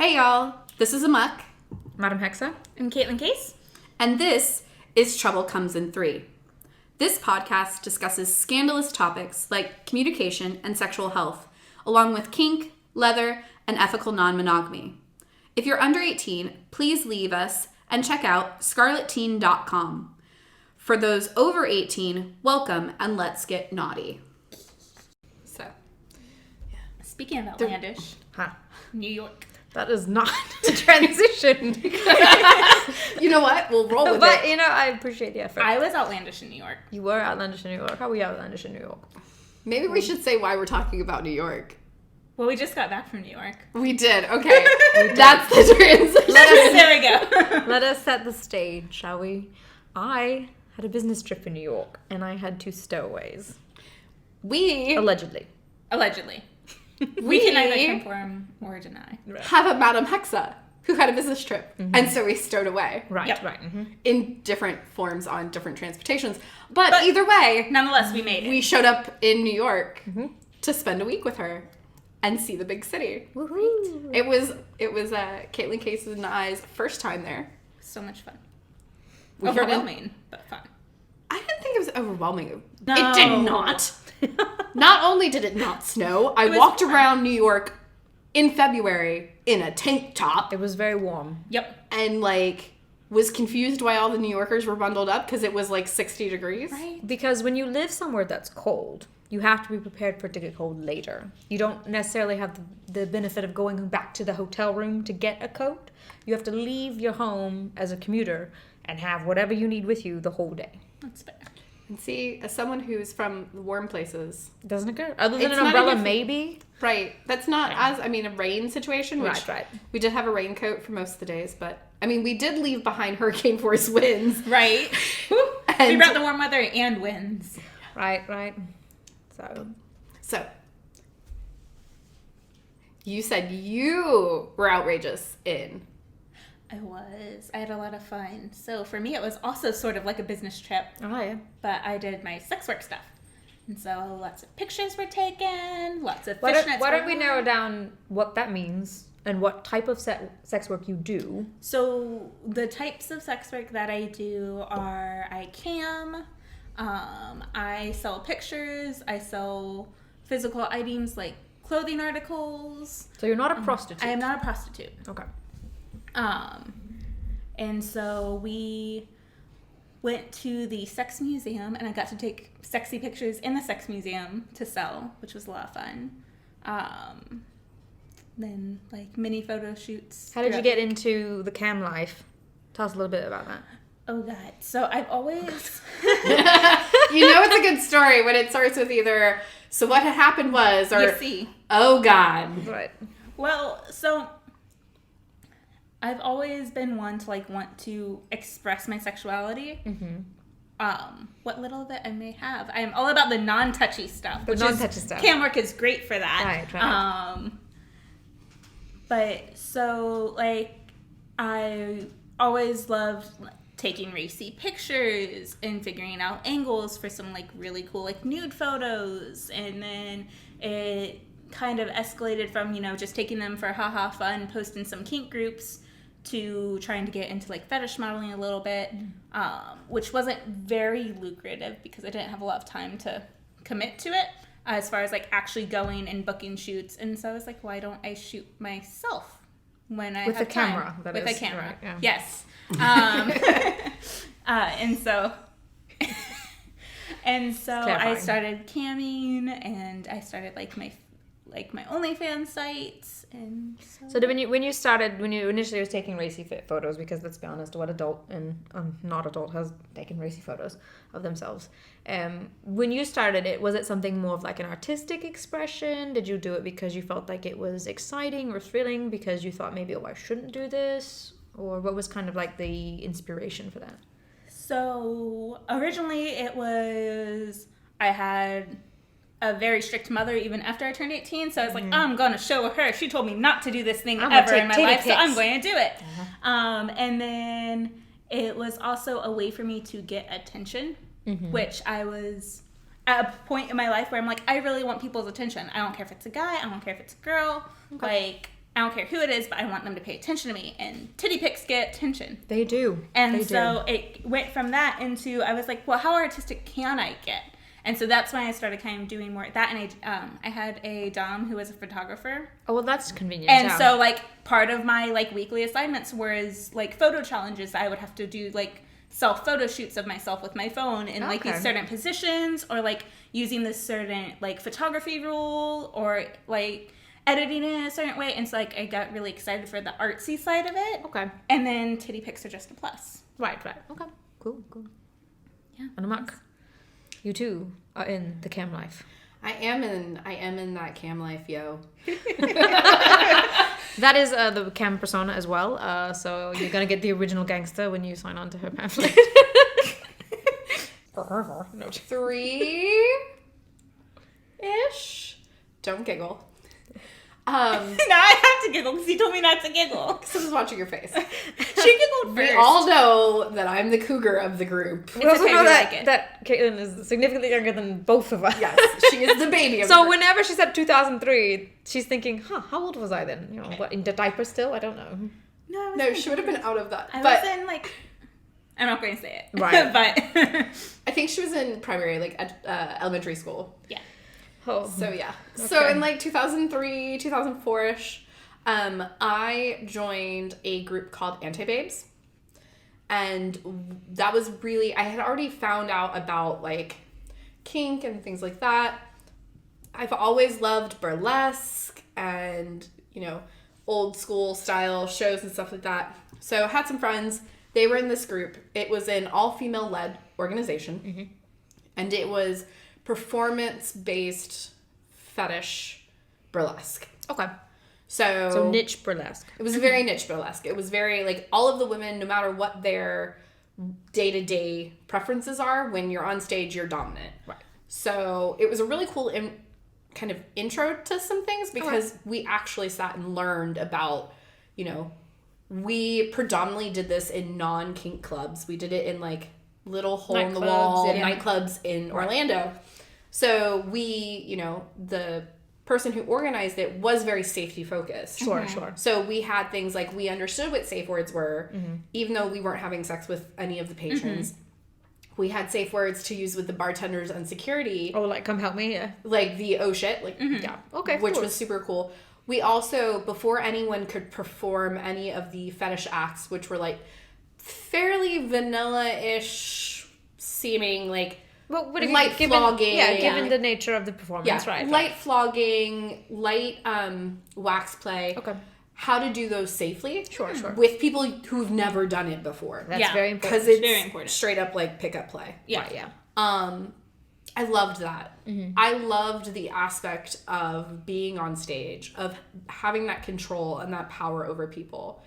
Hey y'all, this is Aemok, Madam Hexe, and Kaitlyn Kayce. And this is Trouble Comes in 3. This podcast discusses scandalous topics like communication and sexual health, along with kink, leather, and ethical non-monogamy. If you're under 18, please leave us and check out scarletteen.com. For those over 18, welcome and let's get naughty. So, Speaking of outlandish, New York. That is not a transition. You know what? We'll roll with it. But, I appreciate the effort. I was outlandish in New York. You were outlandish in New York. How were you outlandish in New York? Maybe we should say why we're talking about New York. Well, we just got back from New York. We did. Okay. That's the transition. There we go. Let us set the stage, shall we? I had a business trip in New York, and I had 2 stowaways. Allegedly. We can either confirm or deny. Have a Madam Hexe who had a business trip, and so we stowed away. Right, Yep. right. Mm-hmm. In different forms on different transportations. But either way, Nonetheless, we made it. we showed up in New York to spend a week with her and see the big city. Woohoo! It was Kaitlyn Kayce and I's first time there. So much fun. We heard Overwhelming, but fun. I didn't think it was overwhelming. No. It did not. Not only did it not snow, I was walked warm. around New York in February in a tank top It was very warm. Yep. and was confused why all the New Yorkers were bundled up because it was 60 degrees. Right. Because when you live somewhere that's cold, you have to be prepared for it to get cold later. You don't necessarily have the benefit of going back to the hotel room to get a coat. You have to leave your home as a commuter and have whatever you need with you the whole day. That's fair. And see, as someone who's from the warm places, Doesn't it go? Other than It's an not a umbrella, different- maybe? right, that's not a rain situation, which Right. we did have a raincoat for most of the days, but, we did leave behind hurricane force winds. Right. And We brought the warm weather and winds. Right. So, you said you were outrageous in... I had a lot of fun. So for me, it was also sort of like a business trip, Oh, yeah. but I did my sex work stuff. And so lots of pictures were taken, lots of Why fishnets don't were we worn. narrow down what that means and what type of sex work you do? So the types of sex work that I do are I cam, I sell pictures, I sell physical items like clothing articles. So you're not a prostitute? I am not a prostitute. Okay. And so we went to the sex museum and I got to take sexy pictures in the sex museum to sell, which was a lot of fun. Then mini photo shoots. How did you get into the cam life? Tell us a little bit about that. Oh God. So I've always, it's a good story when it starts with either, so what had happened was, or, you see. oh God. Right. Well, so I've always been one to want to express my sexuality. What little of it I may have. I am all about the non-touchy stuff. Cam work is great for that. Right. But so I always loved taking racy pictures and figuring out angles for some really cool nude photos, and then it kind of escalated from just taking them for haha fun, posting some kink groups, to trying to get into fetish modeling a little bit, which wasn't very lucrative because I didn't have a lot of time to commit to it as far as actually going and booking shoots. And so I was like, why don't I shoot myself when I have With a time? camera, that With is. a camera, Right, yeah. yes. And so I clarifying. started camming, and I started my OnlyFans sites, and So when you initially was taking racy fit photos, because let's be honest, what adult and not adult has taken racy photos of themselves? When you started it, was it something more of an artistic expression? Did you do it because you felt like it was exciting or thrilling, because you thought maybe, I shouldn't do this? Or what was kind of the inspiration for that? So originally it was, I had a very strict mother even after I turned 18, so I was like, I'm going to show her. She told me not to do this thing ever in my life, so I'm going to do it. And then it was also a way for me to get attention, which I was at a point in my life where I'm like, I really want people's attention. I don't care if it's a guy, I don't care if it's a girl. I don't care who it is, but I want them to pay attention to me. And titty pics get attention. They do. And so it went from that into, I was like, well, how artistic can I get? And so that's when I started kind of doing more of that. And I had a dom who was a photographer. Oh, well, that's convenient. And so, like, part of my, like, weekly assignments was, like, photo challenges. I would have to do, like, self-photo shoots of myself with my phone in, like, these certain positions, or, like, using this certain, like, photography rule, or, like, editing it in a certain way. And so, like, I got really excited for the artsy side of it. Okay. And then titty pics are just a plus. Right. Okay. Cool. Yeah. And aemok, you too are in the cam life. I am in that cam life, yo. That is the cam persona as well. So you're gonna get the original gangster when you sign on to her pamphlet. 3-ish. Don't giggle. Now I have to giggle because you told me not to giggle. Because I was watching your face. She giggled first. We all know that I'm the cougar of the group. We also know like that Kaitlyn is significantly younger than both of us. Yes, she is the baby of the So group. whenever she said 2003, she's thinking, how old was I then? You know, what, in the diaper still? I don't know. No, she would have been out of that. I but was in, like, I'm not going to say it. Right. But I think she was in primary, like, elementary school. yeah. Oh. So, yeah. Okay. So, in, like, 2003, 2004-ish, I joined a group called Anti-Babes. And that was really... I had already found out about, like, kink and things like that. I've always loved burlesque and, you know, old school style shows and stuff like that. So, I had some friends. They were in this group. It was an all-female led organization. Mm-hmm. And it was... performance-based fetish burlesque. Okay. So niche burlesque. It was very niche burlesque. It was very, like, all of the women, no matter what their day-to-day preferences are, when you're on stage, you're dominant. Right. So it was a really cool kind of intro to some things because we actually sat and learned about, you know, we predominantly did this in non-kink clubs. We did it in, like, little hole-in-the-wall nightclubs in Orlando. So we, you know, the person who organized it was very safety-focused. Sure. So we had things like we understood what safe words were, even though we weren't having sex with any of the patrons. We had safe words to use with the bartenders and security. Oh, like, come help me, yeah. Like the oh shit, like, yeah. Okay, which was super cool. We also, before anyone could perform any of the fetish acts, which were, like, fairly vanilla-ish seeming, like, light flogging. Yeah, given the nature of the performance, right. Light flogging, light wax play. Okay. How to do those safely. Sure. With people who've never done it before. That's very important. Because it's very important. straight up, like, pickup play. Yeah. Right, yeah. I loved that. I loved the aspect of being on stage, of having that control and that power over people.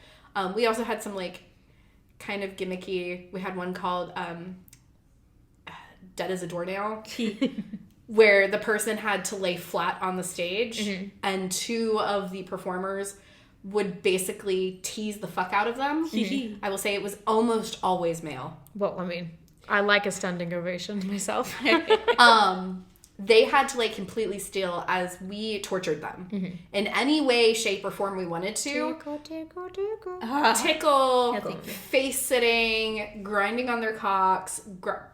We also had some, like, kind of gimmicky, we had one called Dead as a Doornail, where the person had to lay flat on the stage, and two of the performers would basically tease the fuck out of them. I will say it was almost always male. Well, I mean, I like a standing ovation myself. They had to, like, completely steal as we tortured them in any way, shape, or form we wanted to. Tickle, face sitting, grinding on their cocks,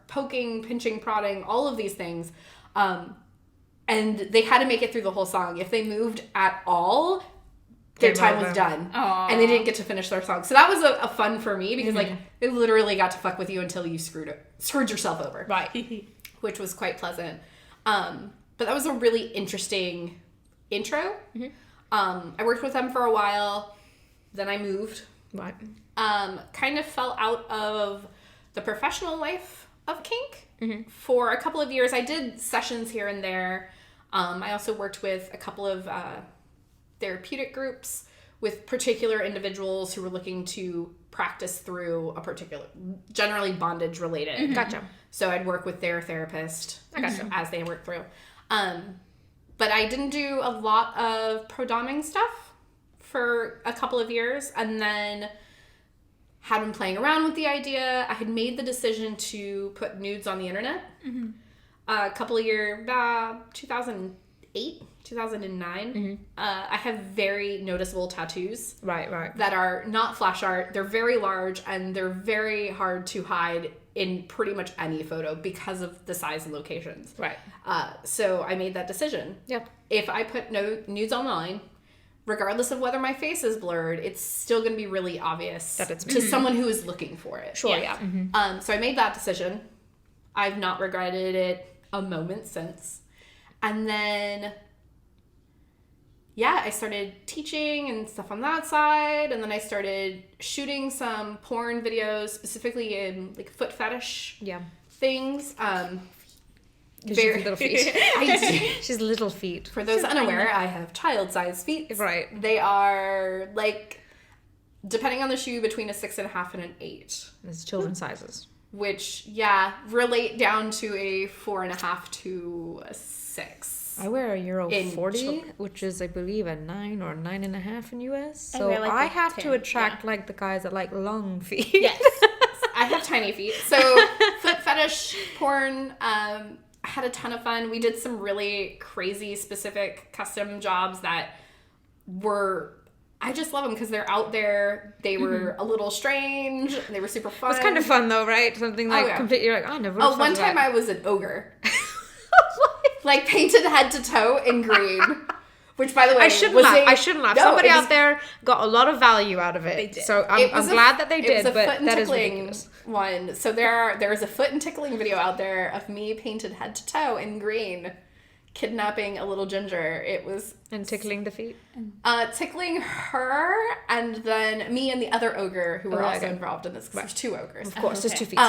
poking, pinching, prodding, all of these things. And they had to make it through the whole song. If they moved at all, their time was done. Aww. And they didn't get to finish their song. So that was a fun for me because, like, they literally got to fuck with you until you screwed yourself over. Right. Which was quite pleasant. But that was a really interesting intro. I worked with them for a while. Then I moved. Right. Kind of fell out of the professional life of kink for a couple of years. I did sessions here and there. I also worked with a couple of therapeutic groups with particular individuals who were looking to practice through a particular, generally bondage related. Gotcha. So I'd work with their therapist as they work through. But I didn't do a lot of pro-doming stuff for a couple of years, and then had been playing around with the idea. I had made the decision to put nudes on the internet a couple of years, 2008, 2009. I have very noticeable tattoos. Right. That are not flash art. They're very large and they're very hard to hide in pretty much any photo because of the size and locations. Right. So I made that decision. Yep. If I put no nudes online, regardless of whether my face is blurred, it's still going to be really obvious that it's to someone who is looking for it. Sure, yeah. So I made that decision. I've not regretted it a moment since. And then, I started teaching and stuff on that side. And then I started shooting some porn videos, specifically in like foot fetish things. Very little feet. I do. She's little feet. For those unaware, I have child-sized feet. Right. They are like, depending on the shoe, between a 6.5 and an 8. It's children's sizes. Which, relate down to a 4.5 to a 6. I wear a Euro 40, which is, I believe, a 9 or 9.5 in US. So wear, like, I a have 10, to attract like the guys that like long feet. Yes. I have tiny feet. So foot fetish porn, I had a ton of fun. We did some really crazy specific custom jobs that were, I just love them because they're out there. They were a little strange. They were super fun. It's kind of fun though, right? Something like completely like, I never. Oh, one time I was an ogre. Like painted head to toe in green. Which, by the way, I shouldn't laugh. No, somebody out there got a lot of value out of it. They did. So I'm glad that they did, but that is tickling ridiculous. One. So there is a foot and tickling video out there of me painted head to toe in green, kidnapping a little ginger. It was and tickling the feet. Tickling her, and then me and the other ogre who were also involved in this. Because there's 2 ogres. Of course, there's 2 feet.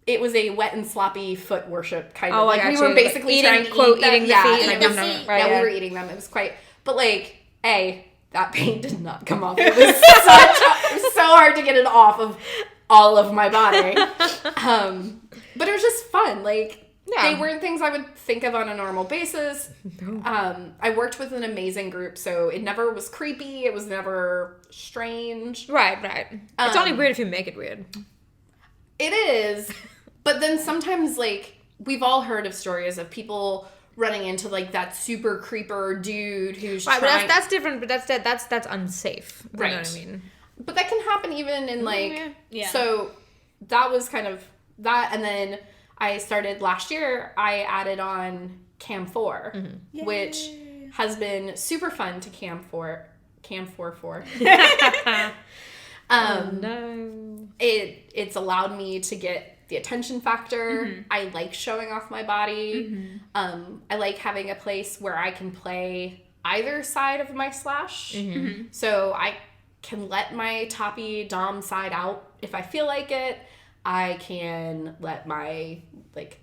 It was a wet and sloppy foot worship kind of. Oh, like we were basically trying to eat eating the feet. We were eating them. It was quite, but like, that paint did not come off. It was so hard to get it off of all of my body. But it was just fun. Like, they weren't things I would think of on a normal basis. I worked with an amazing group, so it never was creepy. It was never strange. Right. It's only weird if you make it weird. It is. But then sometimes, like, we've all heard of stories of people running into, like, that super creeper dude who's trying... But that's different, but that's unsafe. You know what I mean? But that can happen even in, like... So that was kind of that. And then I started last year, I added on Cam 4, which has been super fun to Cam 4 for. No. It's allowed me to get the attention factor. I like showing off my body. I like having a place where I can play either side of my slash. So I can let my toppy dom side out if I feel like it. I can let my like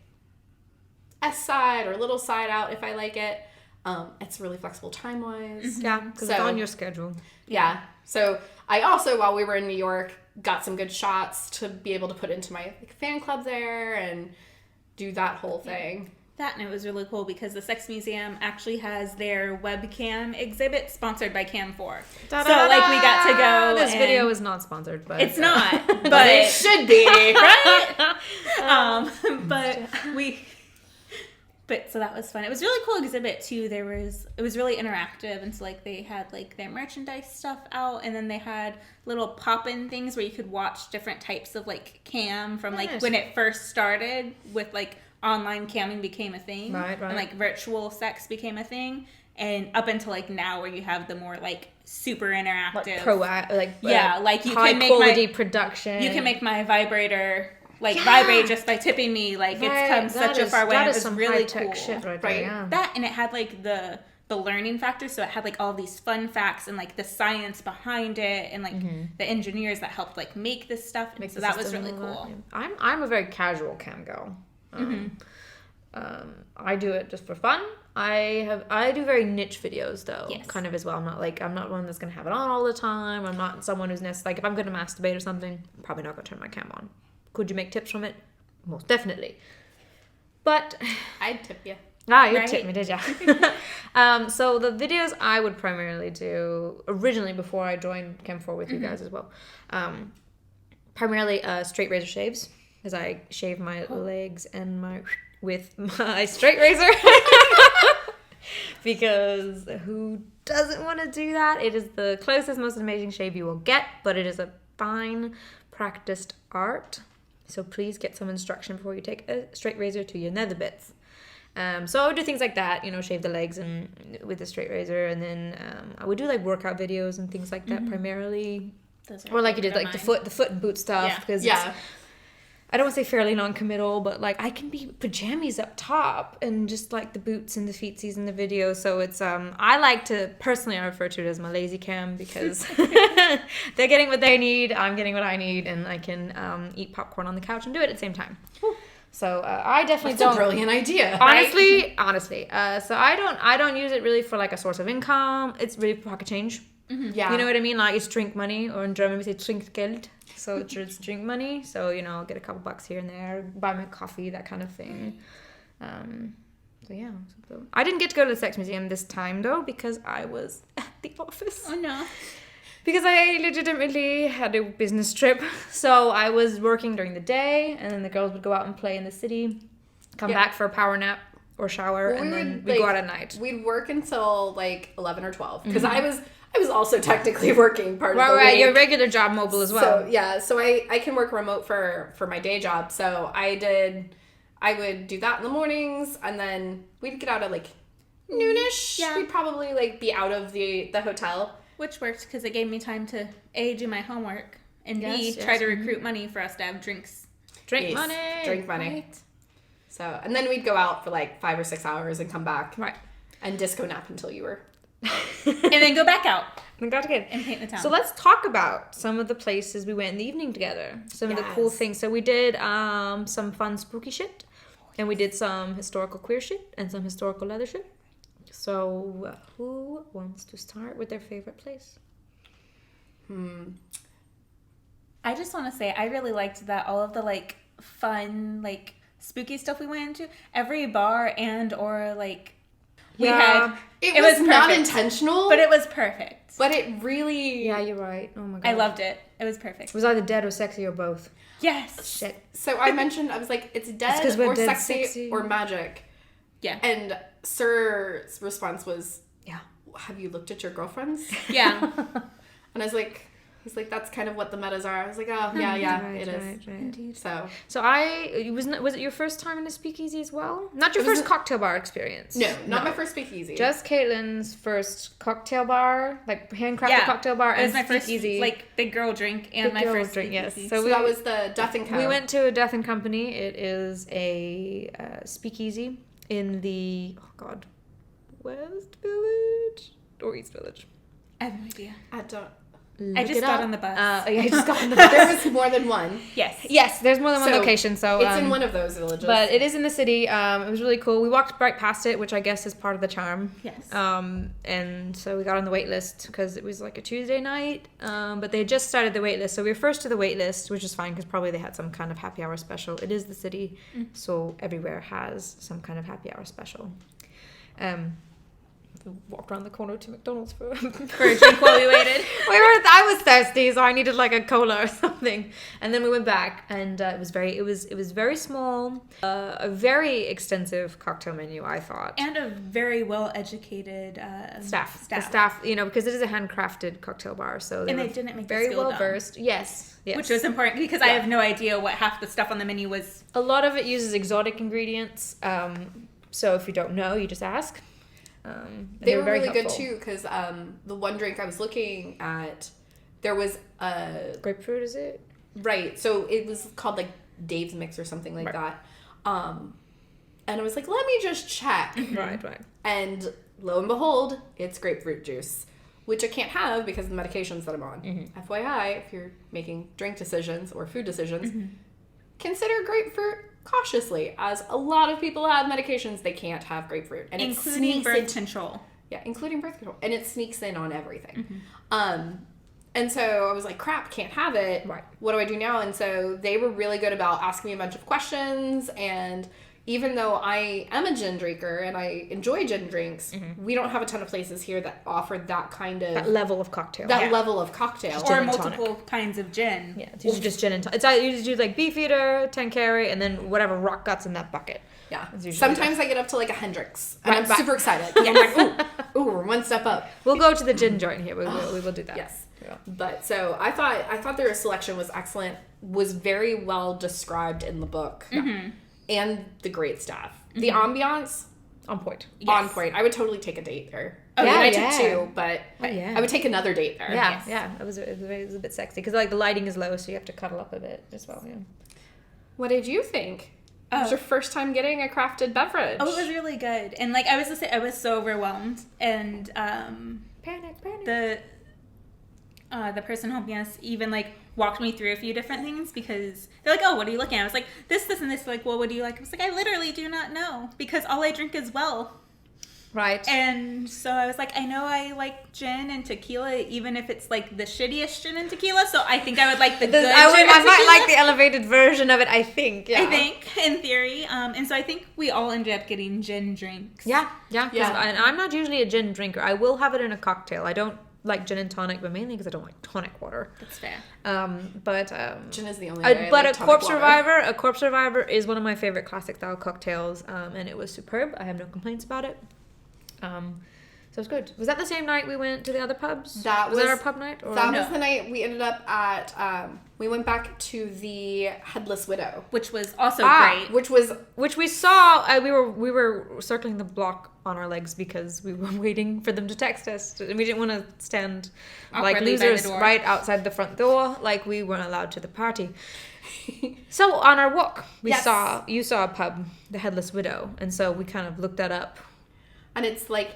S side or little side out if I like it. It's really flexible time-wise. Yeah, because it's on your schedule. Yeah. So I also, while we were in New York, got some good shots to be able to put into my fan club there and do that whole thing. That, and it was really cool because the Sex Museum actually has their webcam exhibit sponsored by Cam 4. So, like, we got to go. This video is not sponsored, but it's not, but it should be, right? But so that was fun. It was a really cool exhibit too. It was really interactive, and so like they had like their merchandise stuff out, and then they had little pop-in things where you could watch different types of like cam from like when it first started with like online camming became a thing, right. And like virtual sex became a thing, and up until like now where you have the more like super interactive, like you high can make quality production. You can make my vibrator vibrate just by tipping me. Like it's come such a far way. That it is was some really high-tech cool. shit right there. Yeah. That, and it had like the learning factor, so it had like all these fun facts and like the science behind it, and like the engineers that helped like make this stuff. And so that was really cool. I'm a very casual cam girl. I do it just for fun. I do very niche videos though, kind of as well. I'm not one that's gonna have it on all the time. I'm not someone who's like if I'm gonna masturbate or something, I'm probably not gonna turn my cam on. Could you make tips from it? Most definitely. But I'd tip you. You tipped me, did ya? So the videos I would primarily do originally before I joined Chem 4 with you guys as well. Primarily straight razor shaves, because I shave my legs and with my straight razor. Because who doesn't want to do that? It is the closest, most amazing shave you will get, but it is a fine, practiced art. So please get some instruction before you take a straight razor to your nether bits. So I would do things like that, shave the legs and with a straight razor, and then I would do like workout videos and things like that primarily. Or like you did like the foot and boot stuff, because it's, I don't want to say fairly non-committal, but like I can be pajamas up top and just like the boots and the feetsies in the video. So it's I like to personally, I refer to it as my lazy cam, because they're getting what they need, I'm getting what I need, and I can eat popcorn on the couch and do it at the same time. Whew. So I definitely That's a brilliant idea. Honestly. So I don't use it really for like a source of income. It's really pocket change. Mm-hmm. Yeah. You know what I mean? Like it's drink money, or in German we say Trinkgeld. So it's drink money. So I'll get a couple bucks here and there, buy my coffee, that kind of thing. So yeah. I didn't get to go to the sex museum this time though, because I was at the office. Oh no. Because I legitimately had a business trip. So I was working during the day, and then the girls would go out and play in the city, come back for a power nap or shower, and then we'd go out at night. We'd work until like 11 or 12, because I was also technically working part of the week. Right, your regular job mobile as well. So I can work remote for my day job. So I would do that in the mornings, and then we'd get out at like noonish. Yeah. We'd probably like be out of the hotel. Which works because it gave me time to A, do my homework, and B, try to recruit money for us to have drinks. Drink money. Right. So, and then we'd go out for like 5 or 6 hours and come back. Right. And disco nap until you were. And then go back out. And got to get and paint the town. So let's talk about some of the places we went in the evening together. Some of the cool things. So we did some fun spooky shit, and we did some historical queer shit and some historical leather shit. So who wants to start with their favorite place? I just want to say I really liked that all of the like fun like spooky stuff we went into, every bar and or like we had it was not intentional, but it was perfect. But it really you're right. Oh my god, I loved it. It was perfect. It was either dead or sexy or both. Yes. Shit. So I mentioned, I was like, it's dead or dead, sexy or magic. Yeah. And Sir's response was, have you looked at your girlfriends? Yeah. And I was like, he's like, that's kind of what the metas are. I was like, oh, yeah, right, it is. Right. Indeed. So was it your first time in a speakeasy as well? Not your first cocktail bar experience. No, not my first speakeasy. Just Kaitlyn's first cocktail bar, like handcrafted cocktail bar, it was and my speakeasy. first like big girl drink and my first drink. Yes, so that was the Death and Co. We went to a Death and Company. It is a speakeasy in the West Village or East Village. I have no idea. I just got on the bus. I just got on the bus. There was more than one. Yes, there's more than one location. So it's in one of those villages. But it is in the city. It was really cool. We walked right past it, which I guess is part of the charm. Yes. And so we got on the wait list because it was like a Tuesday night. But they had just started the wait list. So we were first to the wait list, which is fine because probably they had some kind of happy hour special. It is the city, so everywhere has some kind of happy hour special. We walked around the corner to McDonald's for a drink while we waited. I was thirsty, so I needed like a cola or something. And then we went back, and it was very small, a very extensive cocktail menu, I thought, and a very well educated staff. The staff, because it is a handcrafted cocktail bar, so they didn't make very well versed. Yes, which was important because I have no idea what half the stuff on the menu was. A lot of it uses exotic ingredients, so if you don't know, you just ask. They were really helpful. Good too, because the one drink I was looking at, there was a grapefruit. Is it right? So it was called like Dave's Mix or something like that. And I was like, let me just check. Right. And lo and behold, it's grapefruit juice, which I can't have because of the medications that I'm on. FYI, if you're making drink decisions or food decisions, consider grapefruit cautiously, as a lot of people have medications they can't have grapefruit, and including birth control. Yeah, including birth control, and it sneaks in on everything. And so I was like, crap, can't have it. Right. What do I do now? And so they were really good about asking me a bunch of questions and even though I am a gin drinker and I enjoy gin drinks, we don't have a ton of places here that offer that kind of... That level of cocktail. Level of cocktail. Or multiple kinds of gin. Yeah, it's usually just gin and tonic. It's either you just do like Beefeater, 10 carry, and then whatever rock guts in that bucket. Yeah. Sometimes I get up to like a Hendrix, and I'm super excited. I'm like, ooh, we're one step up. We'll go to the gin joint here. We will do that. Yes. Yeah. But so I thought their selection was excellent, was very well described in the book, and the great staff. The ambiance, on point. on point. I would totally take a date there. Oh, I yeah, took two, but I would take another date there. Yeah, yeah. It was a bit sexy because like the lighting is low, so you have to cuddle up a bit as well. Yeah. What did you think? It was your first time getting a crafted beverage. Oh, it was really good. And like I was so overwhelmed, and Panic. the person helping us even like walked me through a few different things because they're like, oh, what are you looking at? I was like, this, and this. Like, well, what do you like? I was like, I literally do not know because all I drink is well. Right. And so I was like, I know I like gin and tequila, even if it's like the shittiest gin and tequila. So I think I would like the good gin and I might tequila. like the elevated version of it, I think. Yeah. I think, in theory. And so I think we all ended up getting gin drinks. Yeah. And I'm not usually a gin drinker. I will have it in a cocktail. I don't like gin and tonic, but mainly because I don't like tonic water. That's fair. Gin is the only way I but like a corpse water. survivor is one of my favorite classic style cocktails, and it was superb. I have no complaints about it. So it was good. Was that the same night we went to the other pubs? Was that our pub night? Or? That was the night we ended up at. We went back to the Headless Widow, Which was also great. Which we saw. We were circling the block on our legs because we were waiting for them to text us, and we didn't want to stand like Awkwardly by the losers door. right outside the front door, like we weren't allowed to the party. So on our walk, you saw a pub, the Headless Widow, and so we kind of looked that up. And it's like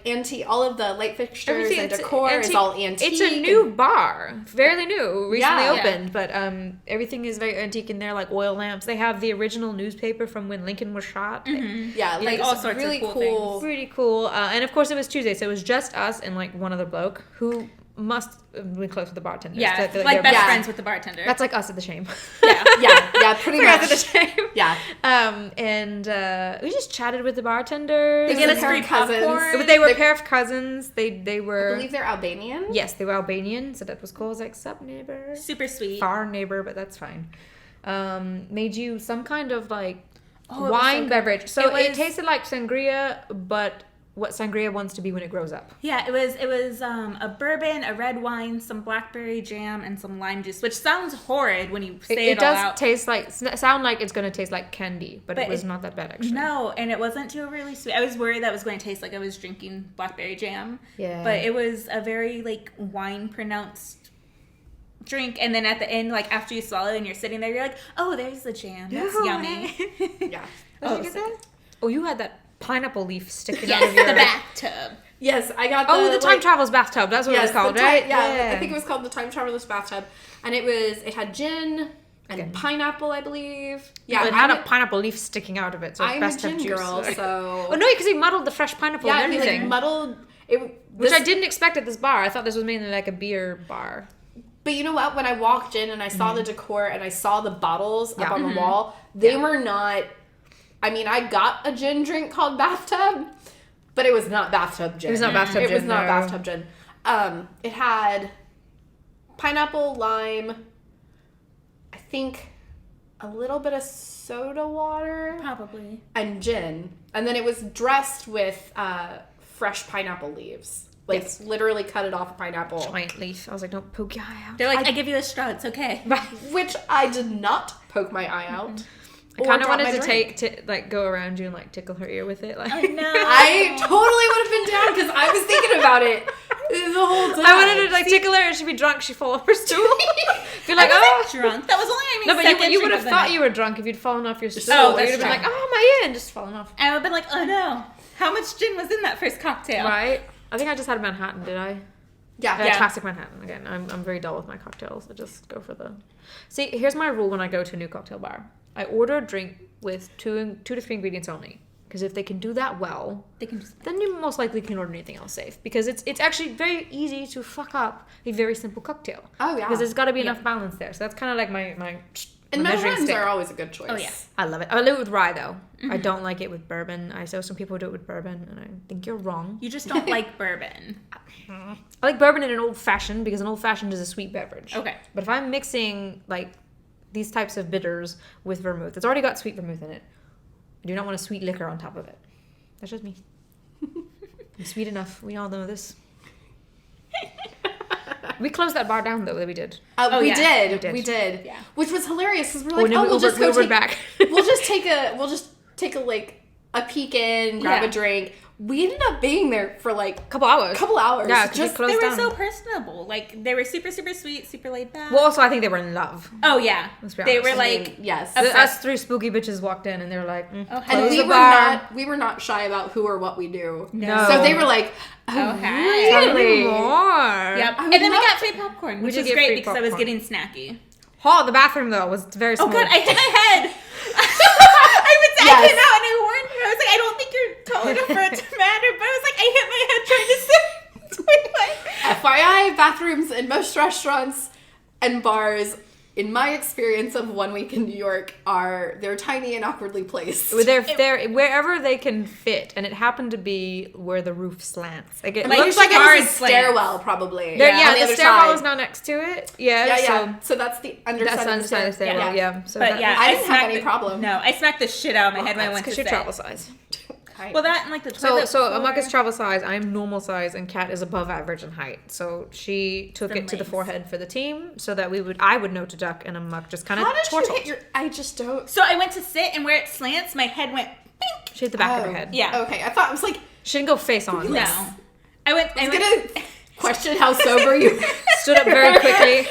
all of the light fixtures and it's decor is all antique. It's a new bar, fairly new, recently Yeah. opened, but everything is very antique in there, like oil lamps. They have the original newspaper from when Lincoln was shot. Yeah, like all it's sorts really of cool things. Really cool. And of course it was Tuesday, so it was just us and like one other bloke who must be close with the bartender. Yeah, So like they're best friends with the bartender. That's like us at the shame. yeah, pretty We're us much. at the shame. Yeah. And we just chatted with the bartenders. They get us a pair free of cousins. popcorn. But they were a pair of cousins. They were. I believe they're Albanian. Yes, they were Albanian, so that was cool. I was like, sup, neighbor? Super sweet. Far neighbor, but that's fine. Made you some kind of like it was wine so beverage. So It it was- tasted like sangria, but what sangria wants to be when it grows up. Yeah, it was a bourbon, a red wine, some blackberry jam, and some lime juice, which sounds horrid when you say it all does out. taste like sound like it's gonna taste like candy, but it was not that bad actually. No, and it wasn't too really sweet. I was worried that was going to taste like I was drinking blackberry jam. Yeah. But it was a very like wine pronounced drink, and then at the end, like after you swallow and you're sitting there, you're like, oh, there's the jam. That's yummy. Yeah. Did you get that? Oh, you had that pineapple leaf sticking Yes, out of your the bathtub. Yes, I got the time traveler's bathtub. That's what it was called, right? I think it was called the Time Traveler's Bathtub, and it had gin and pineapple, I believe. Yeah, it had a pineapple leaf sticking out of it. So I'm a bathtub gin juice. girl, so Oh no, because he muddled the fresh pineapple and he everything. like muddled it, Which I didn't expect at this bar. I thought this was mainly like a beer bar. But you know what? When I walked in and I saw the decor and I saw the bottles up on the wall, they were not. I mean, I got a gin drink called Bathtub, but it was not bathtub gin. It was not bathtub gin. It was not no. bathtub gin. It had pineapple, lime, I think a little bit of soda water. Probably. And gin. And then it was dressed with fresh pineapple leaves. Like, literally cut it off a pineapple. Giant leaf. I was like, don't poke your eye out. They're like, I give you a straw, it's okay. Which I did not poke my eye out. I kind of wanted to go around you and like tickle her ear with it. Like, I know. I totally would have been down because I was thinking about it the whole time. I wanted to like tickle her and she'd be drunk. She'd fall off her stool. Be like, I wasn't drunk. That was only No, but you would have thought you were drunk if you'd fallen off your stool. Oh, that's you'd have been true. like, oh my ear, and just fallen off. I would have been like, oh no. How much gin was in that first cocktail? Right. I think I just had a Manhattan, did I? Yeah. Classic Manhattan. Again, I'm very dull with my cocktails. I just go for the... See, here's my rule when I go to a new cocktail bar. I order a drink with two to three ingredients only. Because if they can do that well, They can just... then you most likely can order anything else safe. Because it's actually very easy to fuck up a very simple cocktail. Oh, yeah. Because there's got to be enough balance there. So that's kind of like my And a metal measuring rhymes stick. are always a good choice. Oh, yeah. I love it. I love it with rye though. I don't like it with bourbon. I saw some people do it with bourbon, and I think you're wrong. You just don't like bourbon. I like bourbon in an old fashioned because an old fashioned is a sweet beverage. Okay. But if I'm mixing like these types of bitters with vermouth, it's already got sweet vermouth in it. I do not want a sweet liquor on top of it. That's just me. I'm sweet enough. We all know this. We closed that bar down though that we did. We yeah. did. We did. Yeah. Which was hilarious because we're like, no, we'll just go Ubered take back. we'll just take a like a peek in, grab Yeah. a drink. We ended up being there for like Couple hours. couple hours. Yeah, 'cause just we closed They were down. so personable. Like, they were super, super sweet, super laid back. Well, also I think they were in love. Oh, yeah. Let's be They honest. were I mean, like, yes. Us three spooky bitches walked in and they were like, oh, And hello. Close we the were bar. we were not shy about who or what we do. No. So they were like, Oh, hey. tell me really? more. Yep. I And would then we love- got free popcorn, which did was get great free because I was popcorn. getting snacky. Oh, the bathroom though was very small. Oh, God, I hit my head. I Yes. came out and I warned you. I was like, I don't think you're tall enough for it to matter. But I was like, I hit my head trying to sit in the toilet. FYI, bathrooms in most restaurants and bars, in my experience of 1 week in New York, they're tiny and awkwardly placed. They're wherever they can fit, and it happened to be where the roof slants. Like it Like, looks like hard it's stairwell, probably. there. on Yeah, the the other stairwell side. is now next to it. Yeah, Yeah, so yeah. So that's the underside that's the of the underside of the stairwell. stairwell. Yeah. So But that, yeah, I didn't have smacked any problem. No, I smacked the shit out of my head when I went to because you're sit. travel size. Well, that and like the So toilet. Aemok is floor. travel size. I'm normal size, and Kat is above average in height. So she took The it to the legs. forehead for the team, so that I would know to duck, and Aemok just kind of How did you chortled. hit your... I just don't... So I went to sit, and where it slants, my head went. Bink. She hit the back of Oh. her head. Yeah. Okay, I thought it was like... She didn't go face on. No. I went. I was gonna question how sober you Stood up very quickly.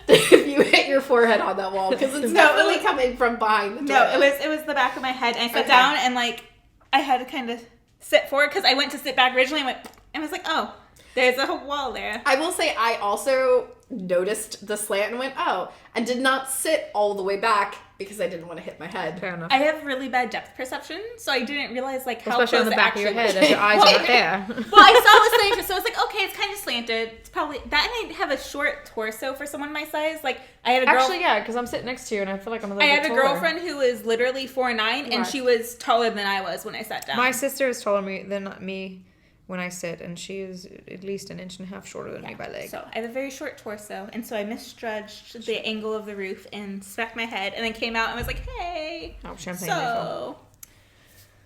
if you hit your forehead on that wall, because it's definitely coming from behind the No, toilet. it was the back of my head. And I sat Okay. down, and like I had to kind of sit forward because I went to sit back originally. And I was like, oh, there's a wall there. I will say I also noticed the slant and went, oh, and did not sit all the way back because I didn't want to hit my head. Fair enough. I have really bad depth perception, so I didn't realize like how Especially on close the it back of your actually head, as your eyes was. are not there. Well, I saw it was slanted, so I was like, okay, it's kind of slanted. It's probably that. And I have a short torso for someone my size. Like I had a girl. Actually, yeah, because I'm sitting next to you, and I feel like I'm a little I bit had a taller. girlfriend who was literally 4'9", and Right. she was taller than I was when I sat down. My sister is taller than me when I sit, and she is at least an inch and a half shorter than me by leg. So I have a very short torso, and so I misjudged the angle of the roof and smacked my head, and then came out and was like, "Hey." Oh, champagne refill. So,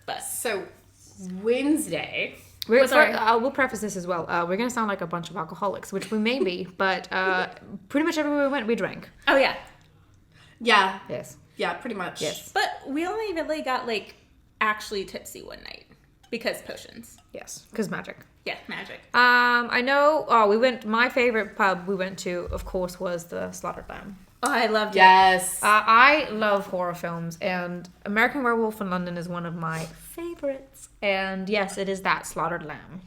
but So, Wednesday... We'll preface this as well. We're going to sound like a bunch of alcoholics, which we may be, but pretty much everywhere we went, we drank. oh yeah, Yeah. Yes. Yeah, pretty much. Yes. but we only really got like actually tipsy one night because potions. Yes. Because magic. Yeah, magic. I know. My favorite pub we went to, of course, was the Slaughtered Lamb. Oh, I loved it. Yes. I love horror films, and American Werewolf in London is one of my favorites. And yes, it is that Slaughtered Lamb.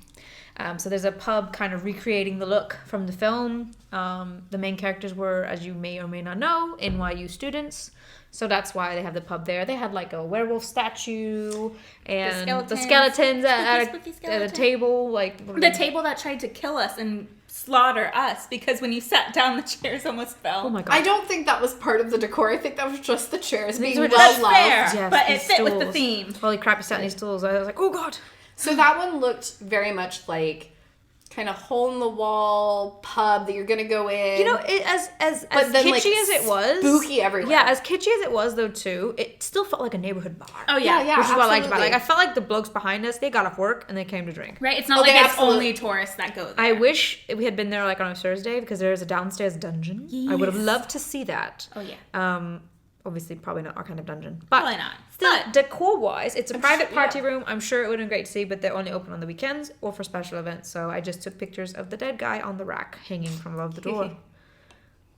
So there's a pub kind of recreating the look from the film. The main characters were, as you may or may not know, NYU students. So that's why they have the pub there. They had like a werewolf statue and the skeletons at Spooky a skeleton. table. Like The table that tried to kill us and slaughter us because when you sat down, the chairs almost fell. Oh my god! I don't think that was part of the decor. I think that was just the chairs being were well just loved. fair. Yes, but these it fit with the stools. theme. Holy crap! You sat in these stools. I was like, oh god. So that one looked very much like kind of hole in the wall pub that you're gonna go in. You know, as But then, kitschy like, as it was, spooky everywhere. Yeah, as kitschy as it was though too, it still felt like a neighborhood bar. Oh yeah, Yeah, Which is what I liked about it. absolutely. Like I felt like the blokes behind us, they got off work and they came to drink. Right. It's not Oh, like they it's absolutely- only tourists that go there. I wish we had been there like on a Thursday because there is a downstairs dungeon. I would have Yes. loved to see that. Oh yeah. Obviously probably not our kind of dungeon, but Probably not. still, But- decor wise, it's a private sure- party yeah. room. I'm sure it would have been great to see, but they're only open on the weekends or for special events. So I just took pictures of the dead guy on the rack hanging from above the door.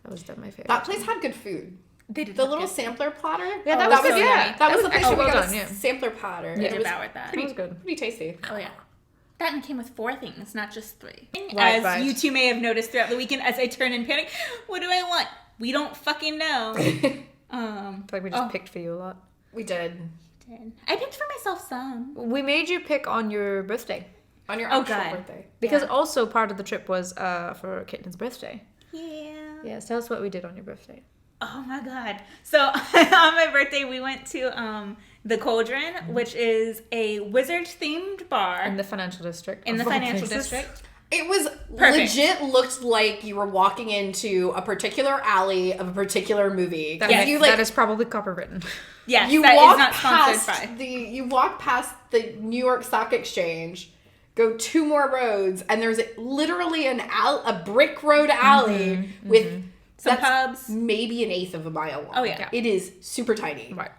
That was my favorite. that place had good food. They did The have little good- sampler platter. Yeah, that was good, was yeah. That was the That place was where we well got done, a yeah. sampler platter. We It was devoured that. pretty, That was good. pretty tasty. Oh yeah. That one came with 4 things, not just 3. Right, As you two may have noticed throughout the weekend, as I turn and panic, what do I want? We don't fucking know. I feel like we just Oh. picked for you a lot. We did. I picked for myself some. We made you pick on your birthday On your Oh, actual God. birthday. because Yeah. also part of the trip was for Kaitlyn's birthday. Yeah. Yes, tell us what we did on your birthday. Oh my God. So on my birthday, we went to the Cauldron, which is a wizard-themed bar. In the financial district. In the financial district. It was Perfect. legit looked like you were walking into a particular alley of a particular movie. That is probably copywritten. Yes, You that walk is not sponsored by. You walk past the New York Stock Exchange, go 2 more roads, and there's literally a brick road alley with some pubs, maybe 1/8 of a mile long. Oh yeah, it is super tiny. Right.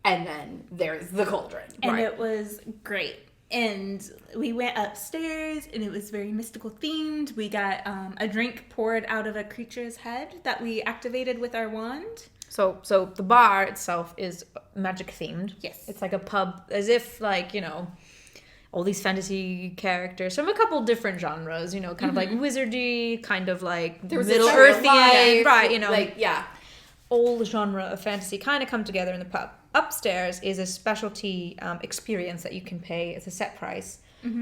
And then there's the Cauldron, and it was great. And we went upstairs, and it was very mystical themed. We got a drink poured out of a creature's head that we activated with our wand. So the bar itself is magic themed. Yes. It's like a pub, as if like, all these fantasy characters from a couple different genres, kind of like wizardy, kind of like Middle Earthy, right, all genre of fantasy kind of come together in the pub. Upstairs is a specialty experience that you can pay. It's a set price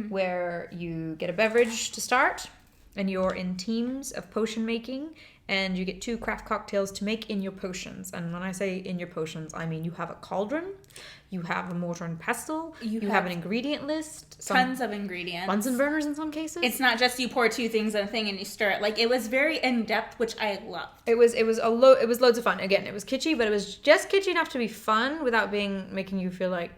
where you get a beverage to start, and you're in teams of potion making, and you get 2 craft cocktails to make in your potions. And when I say in your potions, I mean you have a cauldron, you have a mortar and pestle, you have an ingredient list, tons of ingredients, Bunsen burners in some cases. It's not just you pour 2 things in a thing and you stir it. Like, it was very in depth, which I loved. It was loads of fun. Again, it was kitschy, but it was just kitschy enough to be fun without making you feel like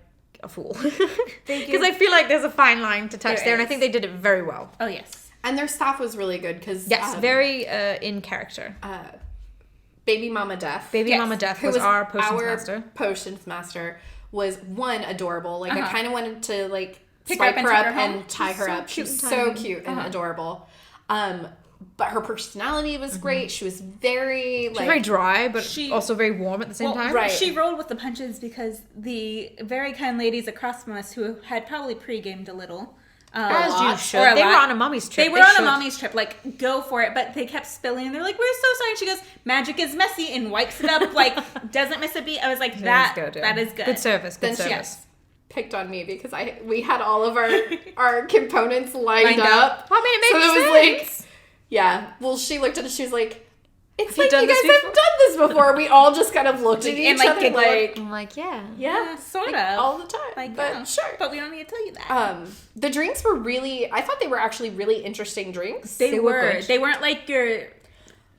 a fool. Because I feel like there's a fine line to touch there, and I think they did it very well. Oh yes. and their staff was really good because very in character. Baby Mama Death. Mama Death was our potions master. Potions master was adorable. Like I kind of wanted to pick swipe her her up up and tie her up. Cute She was so cute and adorable. But her personality was great. She was very very dry, but also very warm at the same time. Right. She rolled with the punches because the very kind ladies across from us who had probably pre-gamed a little. As you should. They were on a mommy's trip. They were on a mommy's trip. Like, go for it. But they kept spilling. And they're like, we're so sorry. And she goes, magic is messy, and wipes it up. Doesn't miss a beat. I was like, that is good. Good service. Good service. Yes. Picked on me because we had all of our components lined up. Well, I mean, it makes sense. Yeah. Well, she looked at it. She was like, "It's like you you guys have done this before." We all just kind of looked at each other I'm like, yeah, sort of all the time. But sure. But we don't need to tell you that. The drinks were I thought they were actually really interesting drinks. They were. good. They weren't like your.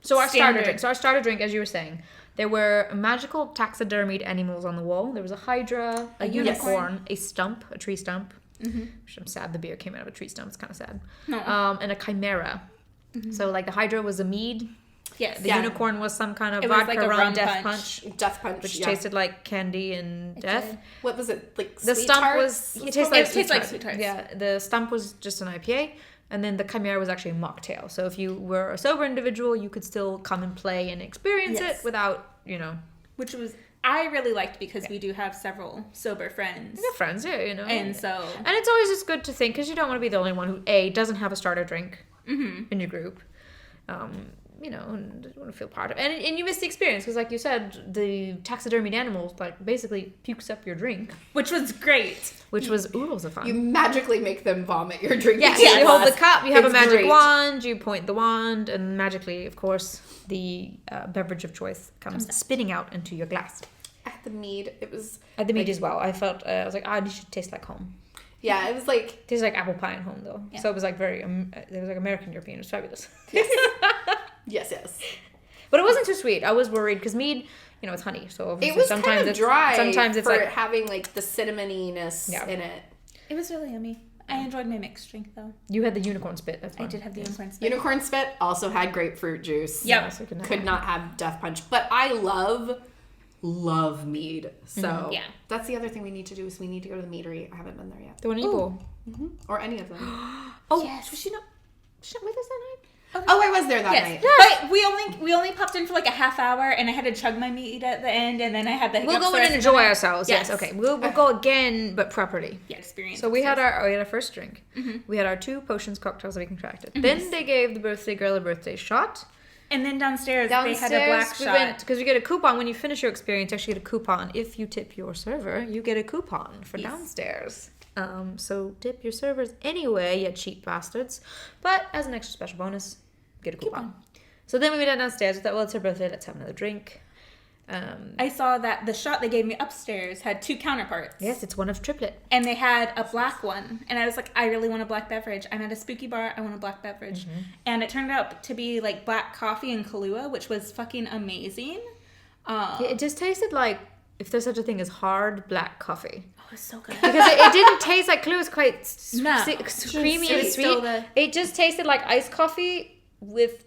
So our starter drink, as you were saying, there were magical taxidermied animals on the wall. There was a hydra, a unicorn, a stump, a tree stump. Which I'm sad the beer came out of a tree stump. It's kind of sad. No. And a chimera. So the hydra was a mead. Yes. The unicorn was some kind of It was vodka like a rum rum death punch. punch. Death punch, Which tasted like candy and death. did. What was it like? The sweet stump tarts? was. It tastes like sweet tarts. Yeah, the stump was just an IPA, and then the chimera was actually a mocktail. So if you were a sober individual, you could still come and play and experience it without, Which was I really liked because we do have several sober friends. Your friends, And so. And it's always just good to think, because you don't want to be the only one who doesn't have a starter drink in your group. And doesn't want to feel part of it. And you miss the experience because, like you said, the taxidermied animals basically pukes up your drink, Which was great. which was oodles of fun. You magically make them vomit your drink. Yes, into a you hold the glass. cup, you have a It's magic great. wand, you point the wand, and magically, of course, the beverage of choice comes spitting out into your glass. At the mead, it was At the mead as well. I felt, I was like, this should taste like home. yeah, it was like It tastes like apple pie at home, though. Yeah. So it was like very, it was like American European. It was fabulous. yes. But it wasn't too sweet. I was worried because mead, it's honey. So It obviously was sometimes kind of dry. Sometimes it's for like having the cinnamoniness in it. It was really yummy. I enjoyed my mixed drink though. you had the unicorn spit. That's fine. I did have the unicorn spit. Unicorn spit also had grapefruit juice. Yep. So Could not have death punch, but I love mead. So Yeah. that's the other thing we need to do is we need to go to the meadery. I haven't been there yet. The one in Eagle. Or any of them. Oh, Yes. was she not with us that night? Oh, I was there that night. But we only popped in for like a half hour, and I had to chug my meat at the end, and then I had the We'll hiccups go the in rest and of the enjoy night. ourselves. Yes. Okay. We'll go again, but properly. Yeah, experience. So we had our first drink. We had our 2 potions cocktails that we contracted. Then they gave the birthday girl a birthday shot. And then downstairs they had a black we shot. went because you get a coupon when you finish your experience. You actually get a coupon. If you tip your server, you get a coupon for downstairs. So tip your servers anyway, you cheap bastards. But as an extra special bonus, get a coupon. So then we went downstairs. We thought, well, it's her birthday. Let's have another drink. I saw that the shot they gave me upstairs had 2 counterparts. Yes, it's one of triplet. And they had a black one. And I was like, I really want a black beverage. I'm at a spooky bar. I want a black beverage. Mm-hmm. And it turned out to be like black coffee and Kahlua, which was fucking amazing. Yeah, it just tasted like, if there's such a thing as hard black coffee. Oh, it was so good. Because it didn't taste like Kahlua. It was quite creamy and sweet. It just tasted like iced coffee with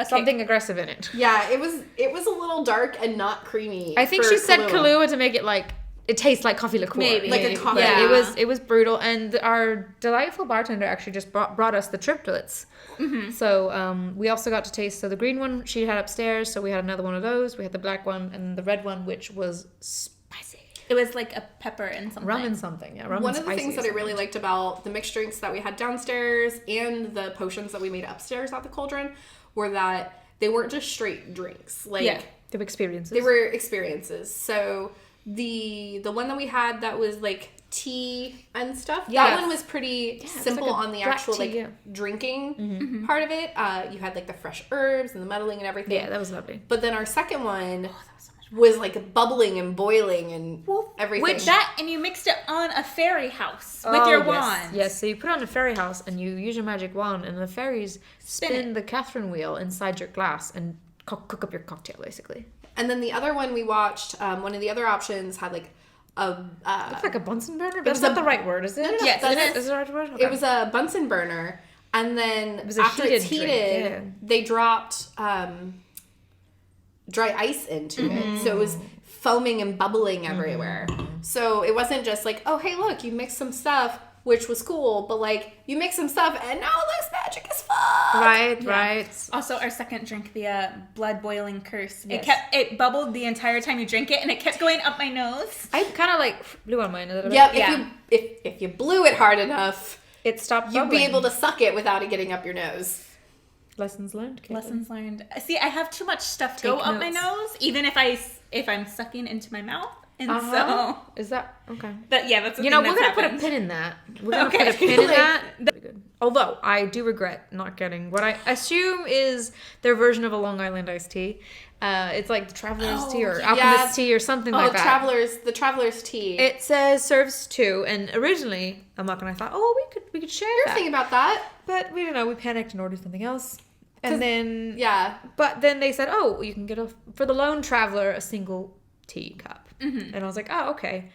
something aggressive in it. Yeah, it was a little dark and not creamy. I think she said Kahlua to make it like it tastes like coffee liqueur. Maybe. Like a coffee. Yeah, it was brutal. And our delightful bartender actually just brought us the triplets. Mm-hmm. So we also got to taste, so the green one she had upstairs, so we had another one of those. We had the black one and the red one, which was spicy. It was like a pepper and something. Rum and something, yeah. Rum One and of the things that I really liked about the mixed drinks that we had downstairs and the potions that we made upstairs at the Cauldron were that they weren't just straight drinks. Like, yeah, they were experiences. They were experiences. So the one that we had that was like tea and stuff, that one was pretty simple like on the actual tea, drinking part of it. You had like the fresh herbs and the muddling and everything. Yeah, that was lovely. But then our second one was like bubbling and boiling and everything. With that, and you mixed it on a fairy house with your wand. Yes, so you put on a fairy house and you use your magic wand and the fairies spin the Catherine wheel inside your glass and cook up your cocktail, basically. And then the other one we watched, one of the other options had like looks like a Bunsen burner? That's not the right word, is it? No, yes, it is. Is it the right word? Okay. It was a Bunsen burner. And then after it's heated, they dropped dry ice into it. So it was foaming and bubbling everywhere. So it wasn't just like, oh, hey, look, you mixed some stuff, which was cool, but like you mix some stuff and now it looks magic as fuck. Right. Also, our second drink, the blood boiling curse, yes. it bubbled the entire time you drink it, and it kept going up my nose. I kind of like blew on mine a little bit. Yep, if you blew it hard enough, it stopped you'd bubbling. be able to suck it without it getting up your nose. Lessons learned. Kaitlyn. Lessons learned. See, I have too much stuff go up my nose, even if I'm sucking into my mouth. And so is that okay? But yeah, that's we're gonna put a pin in that. We're gonna put a pin in that. Good. Although I do regret not getting what I assume is their version of a Long Island iced tea. It's like the Traveler's tea or Alchemist tea or something like that. The Traveler's tea. It says serves 2, and originally I thought, we could share You're that. thinking about that, but we don't know. We panicked and ordered something else, and then But then they said, you can get for the lone traveler a single tea cup. And I was like, oh, okay.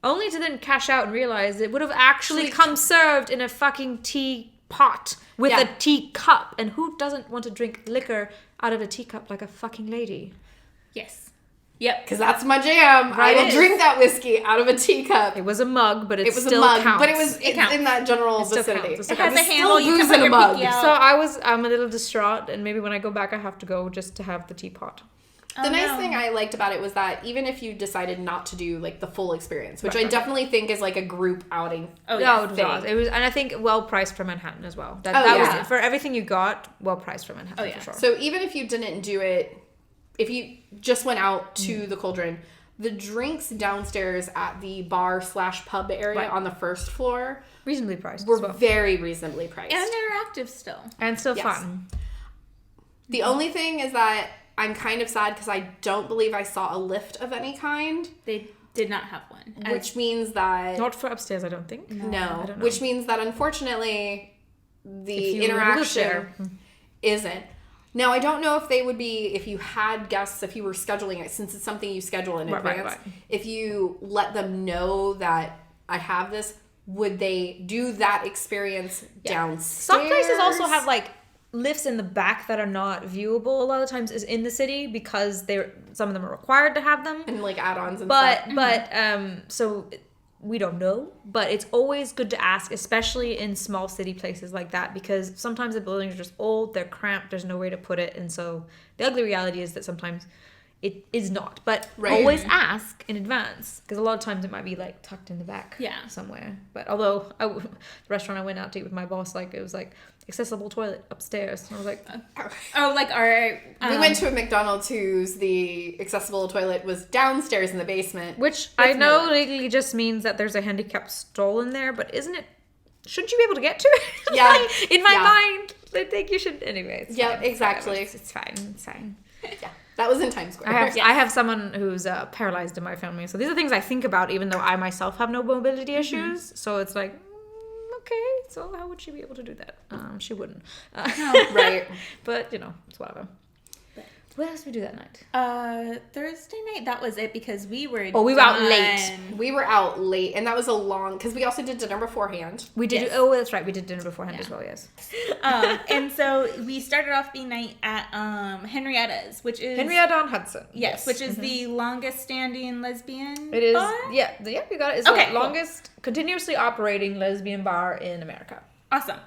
Only to then cash out and realize it would have actually come served in a fucking tea pot with a tea cup. And who doesn't want to drink liquor out of a teacup like a fucking lady? Yes. Yep. Because that's my jam. I will drink that whiskey out of a teacup. It was a mug, but it still a mug, counts. But it's in that general vicinity. It has a handle. You can put your mug. So I'm a little distraught, and maybe when I go back, I have to go just to have the teapot. The nice thing I liked about it was that even if you decided not to do like the full experience, which I definitely think is like a group outing. It was. It was, and I think well priced for Manhattan as well. That was for everything you got. Well priced for Manhattan. For sure. So even if you didn't do it, if you just went out to the Cauldron, the drinks downstairs at the bar/pub area on the first floor reasonably priced were very reasonably priced and interactive still and still fun. The only thing is that I'm kind of sad because I don't believe I saw a lift of any kind. They did not have one. Which means that... Not for upstairs, I don't think. No. I don't know. Which means that, unfortunately, the interaction isn't. Now, I don't know if they would be... If you had guests, if you were scheduling it, since it's something you schedule in advance, if you let them know that I have this, would they do that experience downstairs? Some places also have, like... lifts in the back that are not viewable a lot of times is in the city because some of them are required to have them and like add-ons and stuff. So we don't know, but it's always good to ask, especially in small city places like that, because sometimes the buildings are just old, they're cramped, there's no way to put it, and so the ugly reality is that sometimes it is not, but always ask in advance, because a lot of times it might be like tucked in the back somewhere. But although the restaurant I went out to eat with my boss, like it was like accessible toilet upstairs, and I was like we went to a McDonald's whose the accessible toilet was downstairs in the basement, which I know legally just means that there's a handicapped stall in there, but isn't it shouldn't you be able to get to it? Yeah. Like, in my Yeah. mind, I think you should. Anyway, it's Yeah, fine. exactly. It's fine. It's fine. Yeah. That was in Times Square. I have someone who's paralyzed in my family, so these are things I think about, even though I myself have no mobility issues. So it's like, okay, so how would she be able to do that? She wouldn't. Right. But it's whatever. What else did we do that night? Thursday night, that was it because we were we were out late. We were out late, and that was a long, because we also did dinner beforehand. We did. Yes. Oh, that's right. We did dinner beforehand as well. Yes. And so we started off the night at Henrietta's, which is Henrietta on Hudson. Yes, which is the longest standing lesbian It is. bar? Yeah. You got it. It's Okay, the cool. longest continuously operating lesbian bar in America. Awesome.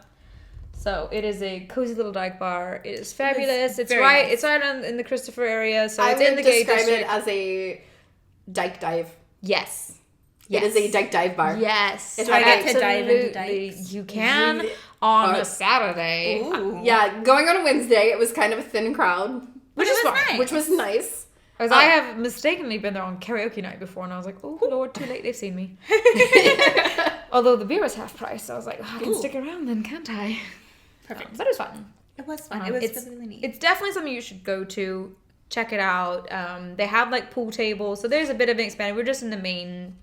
So it is a cozy little dyke bar. It is fabulous. It's very right. nice. It's right in the Christopher area. So I it's in would the gay describe district. it as a dyke dive. Yes. It is a dyke dive bar. Yes. It's Do I get to absolutely. dive into dykes? You can You on are- a Saturday. Ooh. Yeah, going on a Wednesday, it was kind of a thin crowd, Which It is was fine. nice. which was nice. Because I have mistakenly been there on karaoke night before, and I was like, oh, Lord, too late, they've seen me. Although the beer was half price, so I was like, oh, I can Ooh. stick around then, can't I? Perfect. But it was fun. It was fun. It was it's, really neat. It's definitely something you should go to. Check it out. They have like pool tables, so there's a bit of an expanded. We're just in the main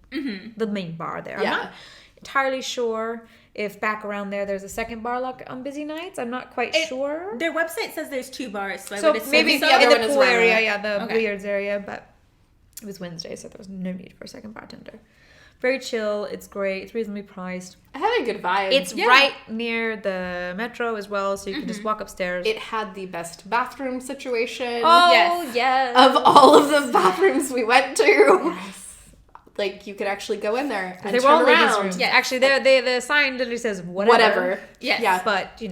bar there. Yeah. I'm not entirely sure if back around there's a second bar like on busy nights. I'm not quite sure. Their website says there's 2 bars, so I So would assume maybe the in other the one is pool around area, it. yeah, the Okay. billiards area, but it was Wednesday, so there was no need for a second bartender. Very chill. It's great. It's reasonably priced. I had a good vibe. It's right near the metro as well, so you can just walk upstairs. It had the best bathroom situation Oh, yes. of all of the bathrooms we went to. Like, you could actually go in there and They were turn all ladies' around. rooms. Yes. Actually, the sign literally says whatever. Yes. Yeah. But, we'd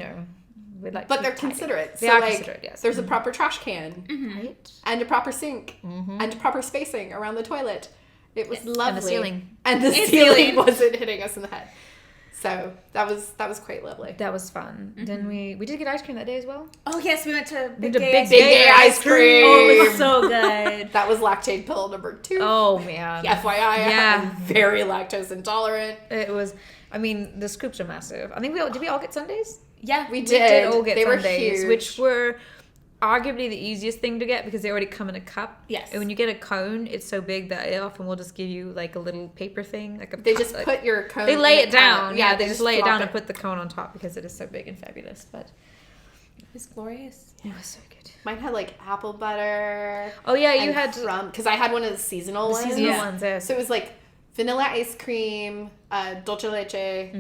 like to But keep they're tidy. considerate. They So, are like, considerate, yes. there's a proper trash can Right? and a proper sink and proper spacing around the toilet. It was lovely. And the ceiling. And the ceiling wasn't hitting us in the head. So that was quite lovely. That was fun. Then we did get ice cream that day as well. Oh, yes, we went to Big to Gay Big Ice Gay Cream. Gay ice cream. Oh, it was so good. That was lactate pill number 2. Oh, man. FYI, Yeah. I'm very lactose intolerant. It was, the scoops are massive. I think did we all get sundaes? Yeah, We We did. did all get They were sundaes, huge. which were arguably the easiest thing to get because they already come in a cup. Yes. And when you get a cone, it's so big that it often will just give you like a little paper thing, like a. They cup, just like, put your cone. They lay in it the cup. down. Yeah, they just lay it flop down and put the cone on top because it is so big and fabulous. But It was glorious. it was so good. Mine had like apple butter. Oh yeah, you and had because I had one of the seasonal ones. seasonal Yeah. ones. Yes. So it was like vanilla ice cream, dulce leche,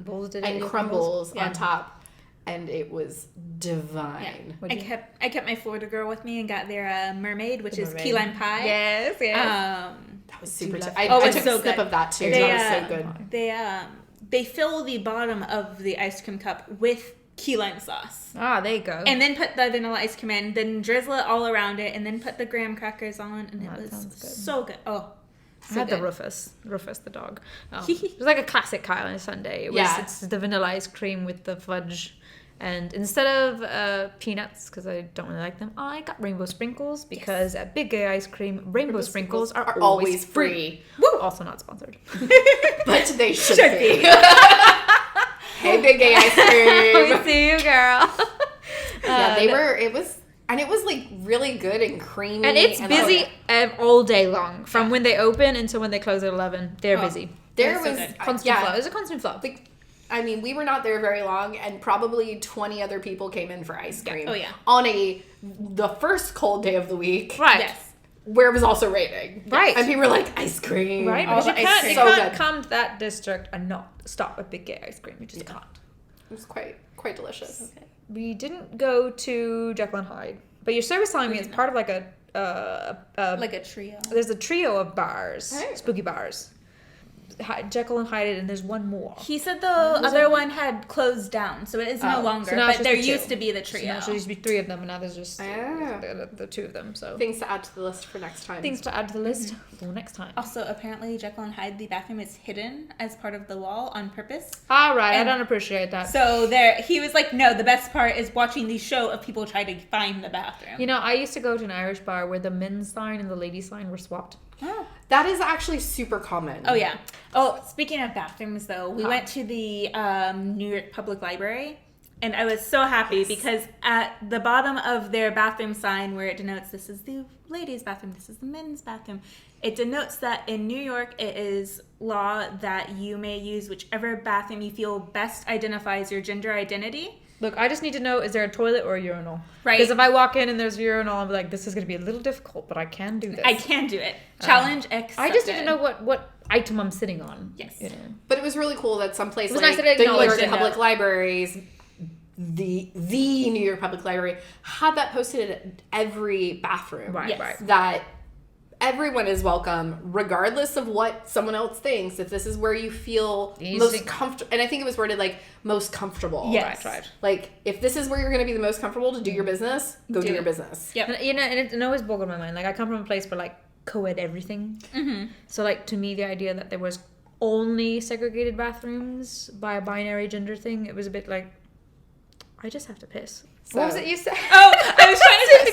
Bowls de and leche crumbles Yeah. on top, and it was divine. What'd you- I kept my Florida girl with me and got their mermaid, which is mermaid. key lime pie. Yes. Yes. That was super. Do you love I, Oh, I it's took so a snip good. of that too. They, That was so good. They fill the bottom of the ice cream cup with key lime sauce. there you go. And then put the vanilla ice cream in, then drizzle it all around it, and then put the graham crackers on, and That it was sounds good. so good. Oh, I so had good. the Rufus the dog. It was like a classic Kaitlyn sundae. It's the vanilla ice cream with the fudge. And instead of peanuts, because I don't really like them, I got rainbow sprinkles because at Big Gay Ice Cream, rainbow sprinkles are always free. Woo! Also not sponsored. But they should be. Hey, Big Gay Ice Cream. We see you, girl. Yeah, they were. It was like really good and creamy. And it's busy all day long. From Yeah. when they open until when they close at 11. They're busy. There That's so was good. Constant flow. There's a constant flow. Like, I mean, we were not there very long, and probably 20 other people came in for ice cream. Oh, yeah. On the first cold day of the week, Right. Yes. where it was also raining. Right. And people were like, ice cream. Right? All Because you the ice can't, cream. you So can't good. come to that district and not stop at Big Gay Ice Cream. You just can't. It was quite delicious. We didn't go to Jekyll and Hyde, but your service telling me it's part of like a Like a trio. there's a trio of bars, Oh. spooky bars. Jekyll and Hyde, and there's one more. He said the other one had closed down, so it is no Oh, longer. so now it's but just there the two. used to be the So trio. now there used to be 3 of them, and now there's just Ah. the 2 of them. So Things to add to the list for next time. things to add to the list for next time. Also, apparently, Jekyll and Hyde, the bathroom is hidden as part of the wall on purpose. All right, And- I don't appreciate that. So he was like, no, the best part is watching the show of people try to find the bathroom. You know, I used to go to an Irish bar where the men's sign and the ladies' sign were swapped. Oh. That is actually super common. Oh, yeah. Oh, speaking of bathrooms, though, we went to the New York Public Library, and I was so happy because at the bottom of their bathroom sign where it denotes this is the ladies' bathroom, this is the men's bathroom, it denotes that in New York it is law that you may use whichever bathroom you feel best identifies your gender identity. Look, I just need to know, is there a toilet or a urinal? Right. Because if I walk in and there's a urinal, I'm like, this is going to be a little difficult, but I can do this. I can do it. Challenge accepted. I just need to know what item I'm sitting on. Yes. You know. But it was really cool that some place It was like nice that it the New York acknowledged it. Public Libraries, the New York Public Library, had that posted at every bathroom. Right, Yes. right. That everyone is welcome, regardless of what someone else thinks. If this is where you feel most comfortable, and I think it was worded like most comfortable. Yes. Right. Like, if this is where you're going to be the most comfortable to do your business, go do your business. Yep. And, you know, and it always boggled my mind. Like, I come from a place where, like, co-ed everything. Mm-hmm. So, like, to me, the idea that there was only segregated bathrooms by a binary gender thing, it was a bit like, I just have to piss. So- What was it you said? Oh, I was trying to say,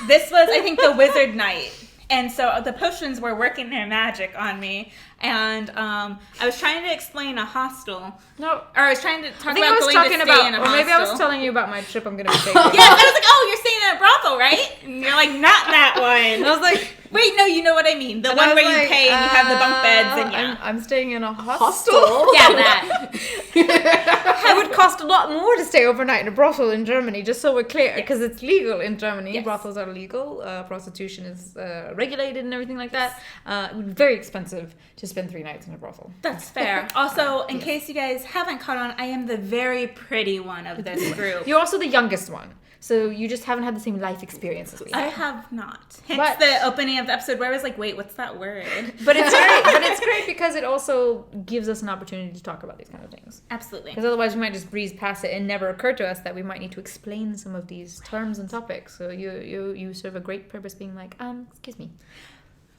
this was, I think, the wizard night. And so the potions were working their magic on me. And I was trying to explain a hostel. No. Or I was trying to talk I think about I was going talking to stay in a about, or hostel. maybe I was telling you about my trip I'm going to be taking. Yes, I was like, oh, you're staying in a brothel, right? And you're like, not that one. And I was like, Wait, no, you know what I mean. The and one I was where you like, pay and you have the bunk beds and yeah. I'm staying in a Hostel? Yeah, that. It would cost a lot more to stay overnight in a brothel in Germany, just so we're clear, because it's legal in Germany. Yes. Brothels are legal. Prostitution is regulated and everything like that. It would be very expensive to spend 3 nights in a brothel. That's fair. Also, in case you guys haven't caught on, I am the very pretty one of this group. You're also the youngest one, so you just haven't had the same life experience as we I have. have not. Hence But- the opening of the episode where I was like, wait, what's that word? But it's great. But it's great because it also gives us an opportunity to talk about these kind of things. Absolutely. Because otherwise we might just breeze past it and never occur to us that we might need to explain some of these terms and topics. So you serve a great purpose being like, excuse me.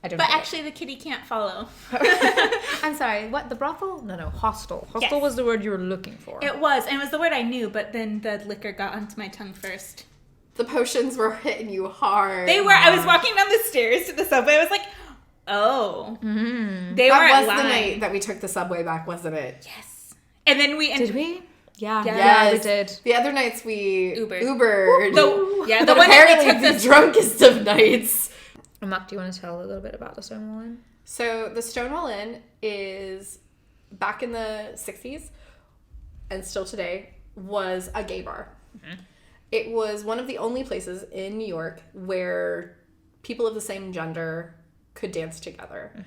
I don't But know. actually, the kitty can't follow. I'm sorry, what, the brothel? No, hostel. Hostel Yes. was the word you were looking for. It was, and it was the word I knew, but then the liquor got onto my tongue first. The potions were hitting you hard. They were. I was walking down the stairs to the subway. I was like, oh. Mm-hmm. They That weren't was the lying. night that we took the subway back, wasn't it? Yes. And then we... Did we? Yeah. Yeah. Yeah, we did. The other nights we Ubered. Ubered. The But one that we apparently took the this... drunkest of nights. Mark, do you want to tell a little bit about the Stonewall Inn? So the Stonewall Inn is, back in the 60s, and still today, was a gay bar. Mm-hmm. It was one of the only places in New York where people of the same gender could dance together. Mm-hmm.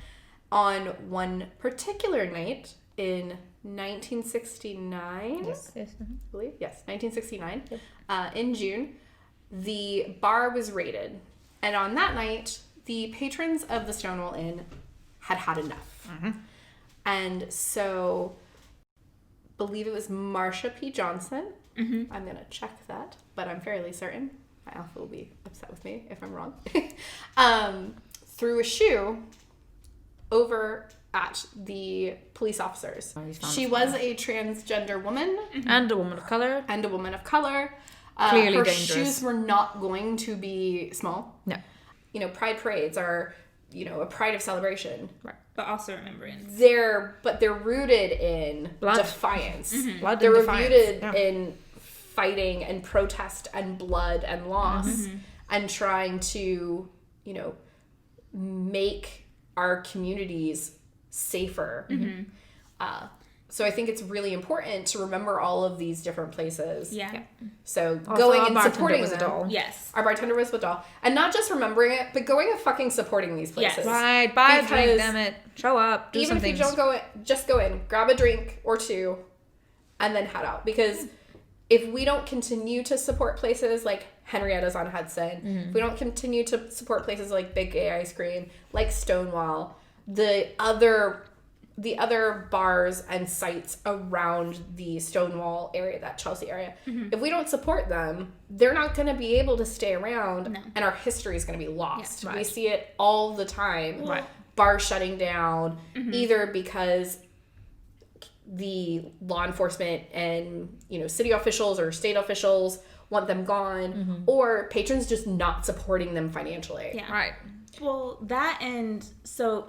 On one particular night in 1969, Yes. I believe, yes, 1969, in June, the bar was raided. And on that night, the patrons of the Stonewall Inn had enough. Mm-hmm. And so, believe it was Marsha P. Johnson. Mm-hmm. I'm going to check that, but I'm fairly certain. My alpha will be upset with me if I'm wrong. Threw a shoe over at the police officers. She was a transgender woman. And a woman of color. And a woman of color. Clearly her dangerous. shoes were not going to be small. No. You know, pride parades are, you know, a pride of celebration. Right. But also remembrance. They're rooted in Blood. defiance. Blood They're and defiance. rooted Yeah. in fighting and protest and blood and loss and trying to, you know, make our communities safer. So I think it's really important to remember all of these different places. Yeah. So Also, going our and bartender supporting was a them. doll. Yes. Our bartender was with doll. And not just remembering it, but going and fucking supporting these places. Yes. Right. Buy a drink, Because damn it. Show up. Do Even some if you things. don't go in, just go in, grab a drink or two, and then head out. Because if we don't continue to support places like Henrietta's on Hudson, if we don't continue to support places like Big Gay Ice Cream, like Stonewall, the other bars and sites around the Stonewall area, that Chelsea area, if we don't support them, they're not going to be able to stay around, and our history is going to be lost. Yeah, right. We see it all the time. Right. Bars shutting down, either because the law enforcement and, you know, city officials or state officials want them gone, or patrons just not supporting them financially. Yeah. Right. Well, that and so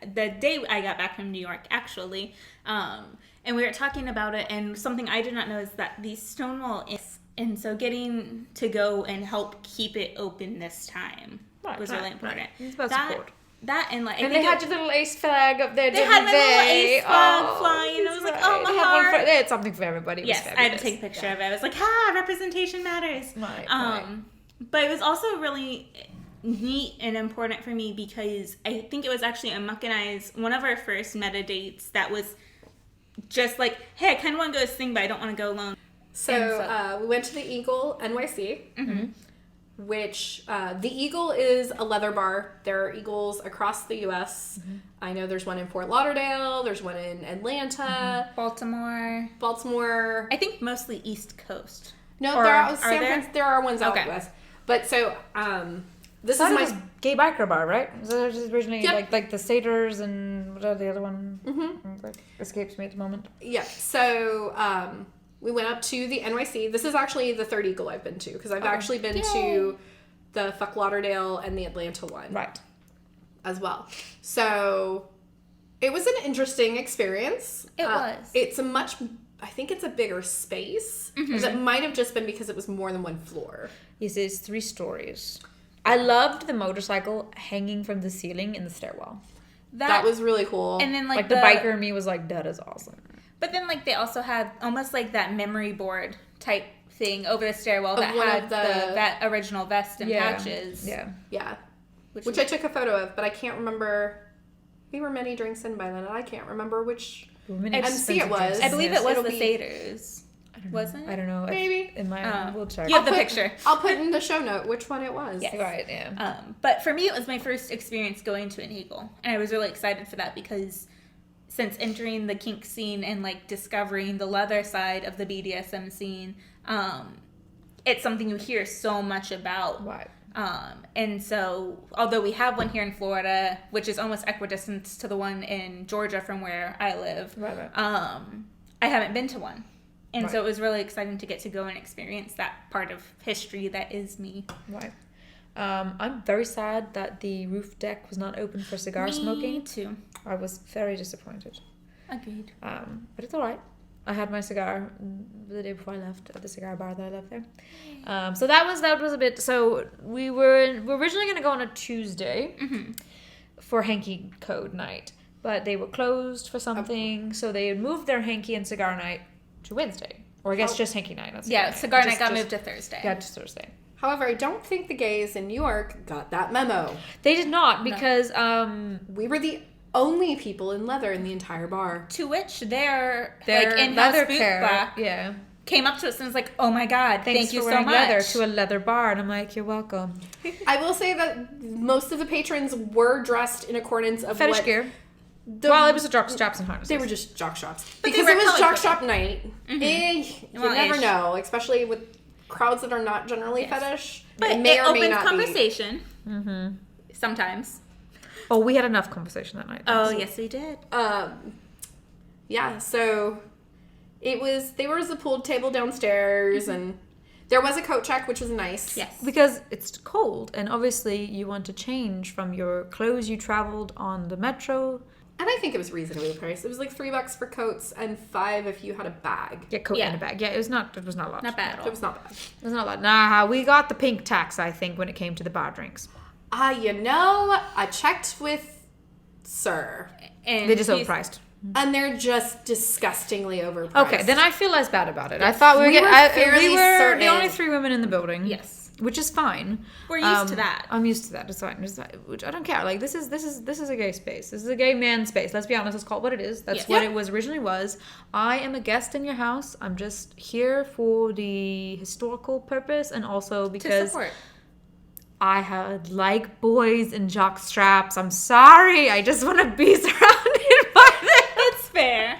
the day I got back from New York, actually, and we were talking about it, and something I did not know is that the Stonewall Inn, and so getting to go and help keep it open this time was really important. Right. It's about support. That and like, and they had your little ace flag up there. They had my little ace flag flying. I was like, oh my heart. They had something for everybody. Yes, I had to take a picture of it. I was like, representation matters. Right. But it was also really neat and important for me because I think it was actually Aemok and I's one of our first meta dates that was just like, hey, I kind of want to go to this thing, but I don't want to go alone. So we went to the Eagle, NYC, which the Eagle is a leather bar. There are Eagles across the U.S. I know there's one in Fort Lauderdale. There's one in Atlanta. Baltimore. I think mostly East Coast. No, there are ones out west. But so this is my gay biker bar, right? So it was originally like the Satyrs and what are the other one? Like, escapes me at the moment. Yeah. So we went up to the NYC. This is actually the third Eagle I've been to because I've actually been to the Fort Lauderdale and the Atlanta one, right, as well. So it was an interesting experience. It was. I think it's a bigger space. It might have just been because it was more than one floor. Yes, it's 3 stories. I loved the motorcycle hanging from the ceiling in the stairwell. That was really cool. And then like the biker in me was like, that is awesome. But then like they also had almost like that memory board type thing over the stairwell that had that original vest and patches. Yeah. Which I took a photo of, but I can't remember. We were many drinks in by then, and I can't remember which MC it was. I believe it was the Satyrs. Wasn't it? I don't know. Maybe. We'll check. You have the picture. I'll put in the show note which one it was. Yes. Right, yeah. But for me, it was my first experience going to an Eagle. And I was really excited for that because since entering the kink scene and like discovering the leather side of the BDSM scene, it's something you hear so much about. Right. And so, although we have one here in Florida, which is almost equidistant to the one in Georgia from where I live, I haven't been to one. And so it was really exciting to get to go and experience that part of history that is me. Right. I'm very sad that the roof deck was not open for cigar smoking. Me too. I was very disappointed. Agreed. But it's all right. I had my cigar the day before I left at the cigar bar that I left there. So that was a bit. So we're originally going to go on a Tuesday for hanky code night, but they were closed for something, so they had moved their hanky and cigar night to Wednesday, or I guess just hanky night. Cigar night got moved to Thursday. Yeah, to Thursday. However, I don't think the gays in New York got that memo. They did not because we were the only people in leather in the entire bar. To which their like in-house leather boot care black came up to us and was like, "Oh my God, thank you for so much." Leather to a leather bar, and I'm like, "You're welcome." I will say that most of the patrons were dressed in accordance of fetish gear. Well, it was a straps and harnesses. They were just jock straps. But because it was jock strap night. You never ish. know, especially with crowds that are not generally fetish. But it may it or may opens not conversation. Sometimes. Oh, we had enough conversation that night. Oh, yes, we did. Yeah, so there was a pool table downstairs, and there was a coat check, which was nice. Yes. Because it's cold, and obviously you want to change from your clothes you traveled on the metro. And I think it was reasonably priced. It was like $3 for coats and $5 if you had a bag. Yeah, coat and a bag. Yeah, it was not a lot. Not bad at all. It was not bad. It was not a lot. Nah, we got the pink tax, I think, when it came to the bar drinks. I checked with Sir. And they're just overpriced. And they're just disgustingly overpriced. Okay, then I feel less bad about it. Yes. I thought we were certain. the only 3 women in the building. Yes. Which is fine. We're used to that. I'm used to that. It's fine. Which I don't care. Like this is a gay space. This is a gay man space. Let's be honest. It's called what it is. That's what it was originally was. I am a guest in your house. I'm just here for the historical purpose and also because to support. I had like boys in jock straps. I'm sorry. I just want to be surrounded by them. That's fair.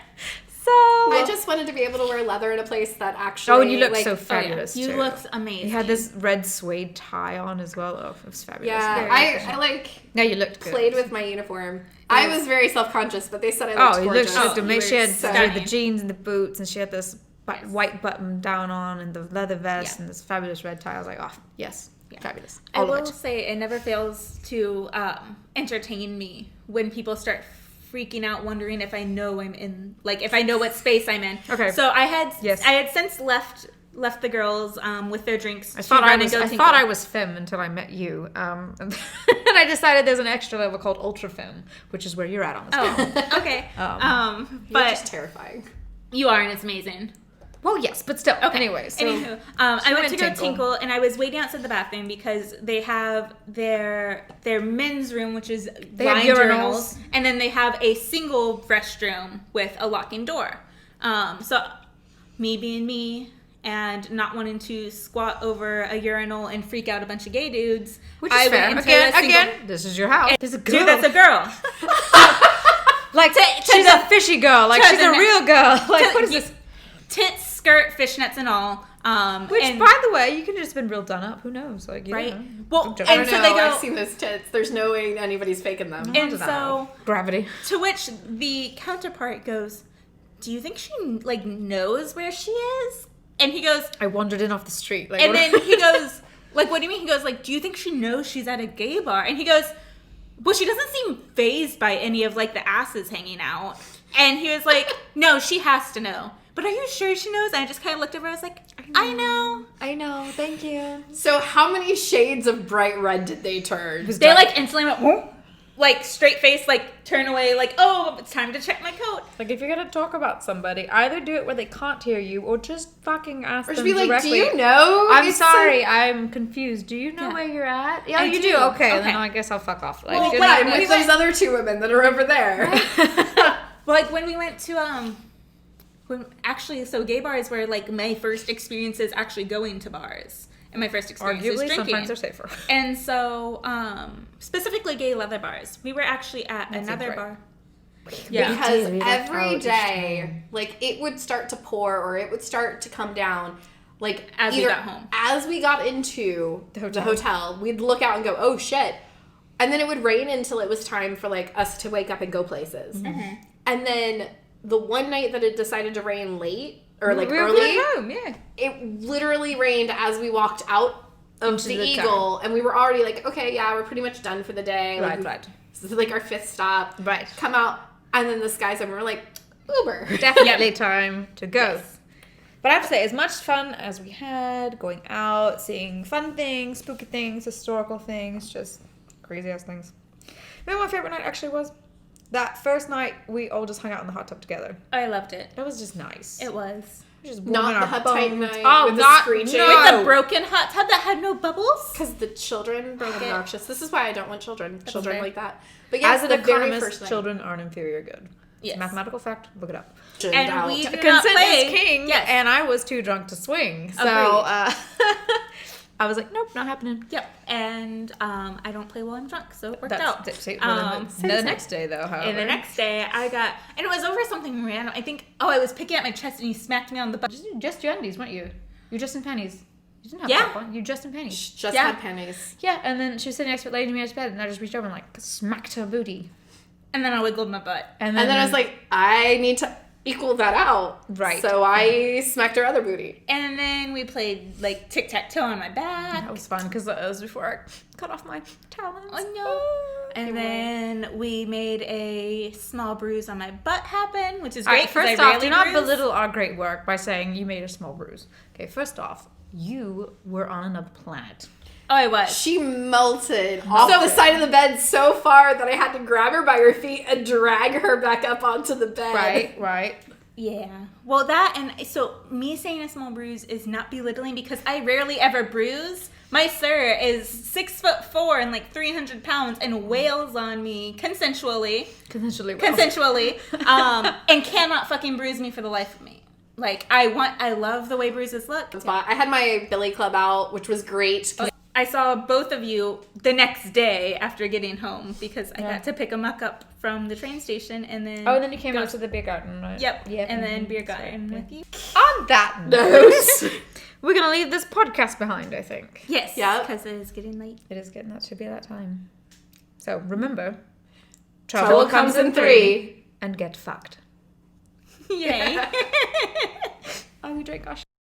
So I just wanted to be able to wear leather in a place that actually. Oh, and you look so fabulous. You looked amazing. You had this red suede tie on as well. Oh, it was fabulous. Yeah, I like. No, you looked good. Played with my uniform. I was very self-conscious, but they said I looked gorgeous. You looked amazing. She had stunning. the jeans and the boots, and she had this white button down on, and the leather vest, and this fabulous red tie. I was like, oh, yes. Fabulous. I All of will it. say it never fails to entertain me when people start freaking out, wondering if I know I'm in, like, if I know what space I'm in. Okay. So I had Yes. since left the girls with their drinks. I thought I was femme until I met you, and I decided there's an extra level called ultra femme, which is where you're at on the scale. Oh, okay. You're But just terrifying. you are, and it's amazing. Well, yes, but still. Okay. Anyway, so Anywho, I went to go Tinkle. tinkle, and I was waiting outside the bathroom because they have their men's room, which is They have lined urinals. and then they have a single restroom with a locking door. So me being me and not wanting to squat over a urinal and freak out a bunch of gay dudes, which is I fair. went into a single- Again, this is your house. There's a girl. Dude, that's a girl. Like she's a fishy girl. Like she's a real girl. Like what is this? Tits, skirt, fishnets, and all. Which, and, by the way, you can just been real done up. Who knows? Like, you right? know. Well, I'm and joking. so they go. I've seen those tits. There's no way anybody's faking them. And so gravity. To which the counterpart goes, "Do you think she like knows where she is?" And he goes, I wandered in off the street. Like, and then he goes, like, "What do you mean?" He goes, like, "Do you think she knows she's at a gay bar?" And he goes, "Well, she doesn't seem fazed by any of like the asses hanging out." And he was like, "No, she has to know." But are you sure she knows? And I just kind of looked over. I was like, I know. Thank you. So how many shades of bright red did they turn? They like instantly went, whoop, like straight face, like turn away, like, oh, it's time to check my coat. Like, if you're gonna talk about somebody, either do it where they can't hear you, or just fucking ask Or them just be like, directly. do you know? I'm It's sorry, I'm confused. Do you know Yeah. where you're at? Yeah, I you do. do. Okay, Okay. then I guess I'll fuck off. Like, Well, good wait, night. wait, There's other two women that are over there. Like when we went to so gay bars were like my first experiences actually going to bars, and my first experiences Arguably, drinking. sometimes they're safer. And so specifically gay leather bars, we were actually at That seems another right. bar. Yeah. Because We left every out each day, time. like, it would start to pour or it would start to come down. Like, As we either got home. As we got into the hotel, we'd look out and go, oh, shit. And then it would rain until it was time for, like, us to wake up and go places. Mm-hmm. And then the one night that it decided to rain late, or, like, we were early, going home, yeah. it literally rained as we walked out of Into the the Eagle. And we were already like, okay, yeah, we're pretty much done for the day. Like, Right. This is, like, our fifth stop. Right. Come out. And then the sky's over. We're like, Uber. Definitely time to go. But I have to say, as much fun as we had, going out, seeing fun things, spooky things, historical things, just crazy ass things. You know what my favorite night actually was? That first night we all just hung out in the hot tub together. I loved it. That was just nice. It was. Just Not warming the our hot bones. tight night Oh, with the not screeching. no. With the broken hot tub that had no bubbles. Because the children broke Okay. obnoxious. This is why I don't want children. Children fair. like that. But yes, As an the very economist, first night. children are an inferior good. It's Yes. a mathematical fact. Look it up. And we do not Consent play. is king, Yes. and I was too drunk to swing. So Agreed. I was like, nope, not happening. Yep. And I don't play while I'm drunk, so it worked That's out. the next day, though, however. And the next day, and it was over something random. I think, I was picking at my chest and he smacked me on the butt. Just your undies, weren't you? You were just in panties. You didn't have Yeah. top on. You were just in panties. Just Yeah. had panties. Yeah, and then she was sitting next to it, laying me on his bed, and I just reached over and like smacked her booty. And then I wiggled my butt. And then I was like, I need to equal that out. Right. So I smacked her other booty. And then we played like tic-tac-toe on my back. that was fun because that was before I cut off my talons. Oh no. And then we made a small bruise on my butt happen, which is All great. right, 'cause I first off, rarely do not bruise. belittle our great work by saying you made a small bruise. Okay, first off, you were on another planet. Oh, I was. She melted off the side of the bed so far that I had to grab her by her feet and drag her back up onto the bed. Right. Yeah. Well, that, and so me saying a small bruise is not belittling because I rarely ever bruise. My sir is 6'4" and like 300 pounds and wails on me consensually, and cannot fucking bruise me for the life of me. Like, I love the way bruises look. I had my billy club out, which was great. I saw both of you the next day after getting home because I got to pick a muck up from the train station and then... Oh, and then you came out to the beer garden, right? Yep. Yeah. And then beer garden with you. On that note, we're going to leave this podcast behind, I think. Yes. Yep. Because it is getting late. It is getting, that should be that time. So remember, Trouble comes in 3. and get fucked. Yay. Oh, we drank our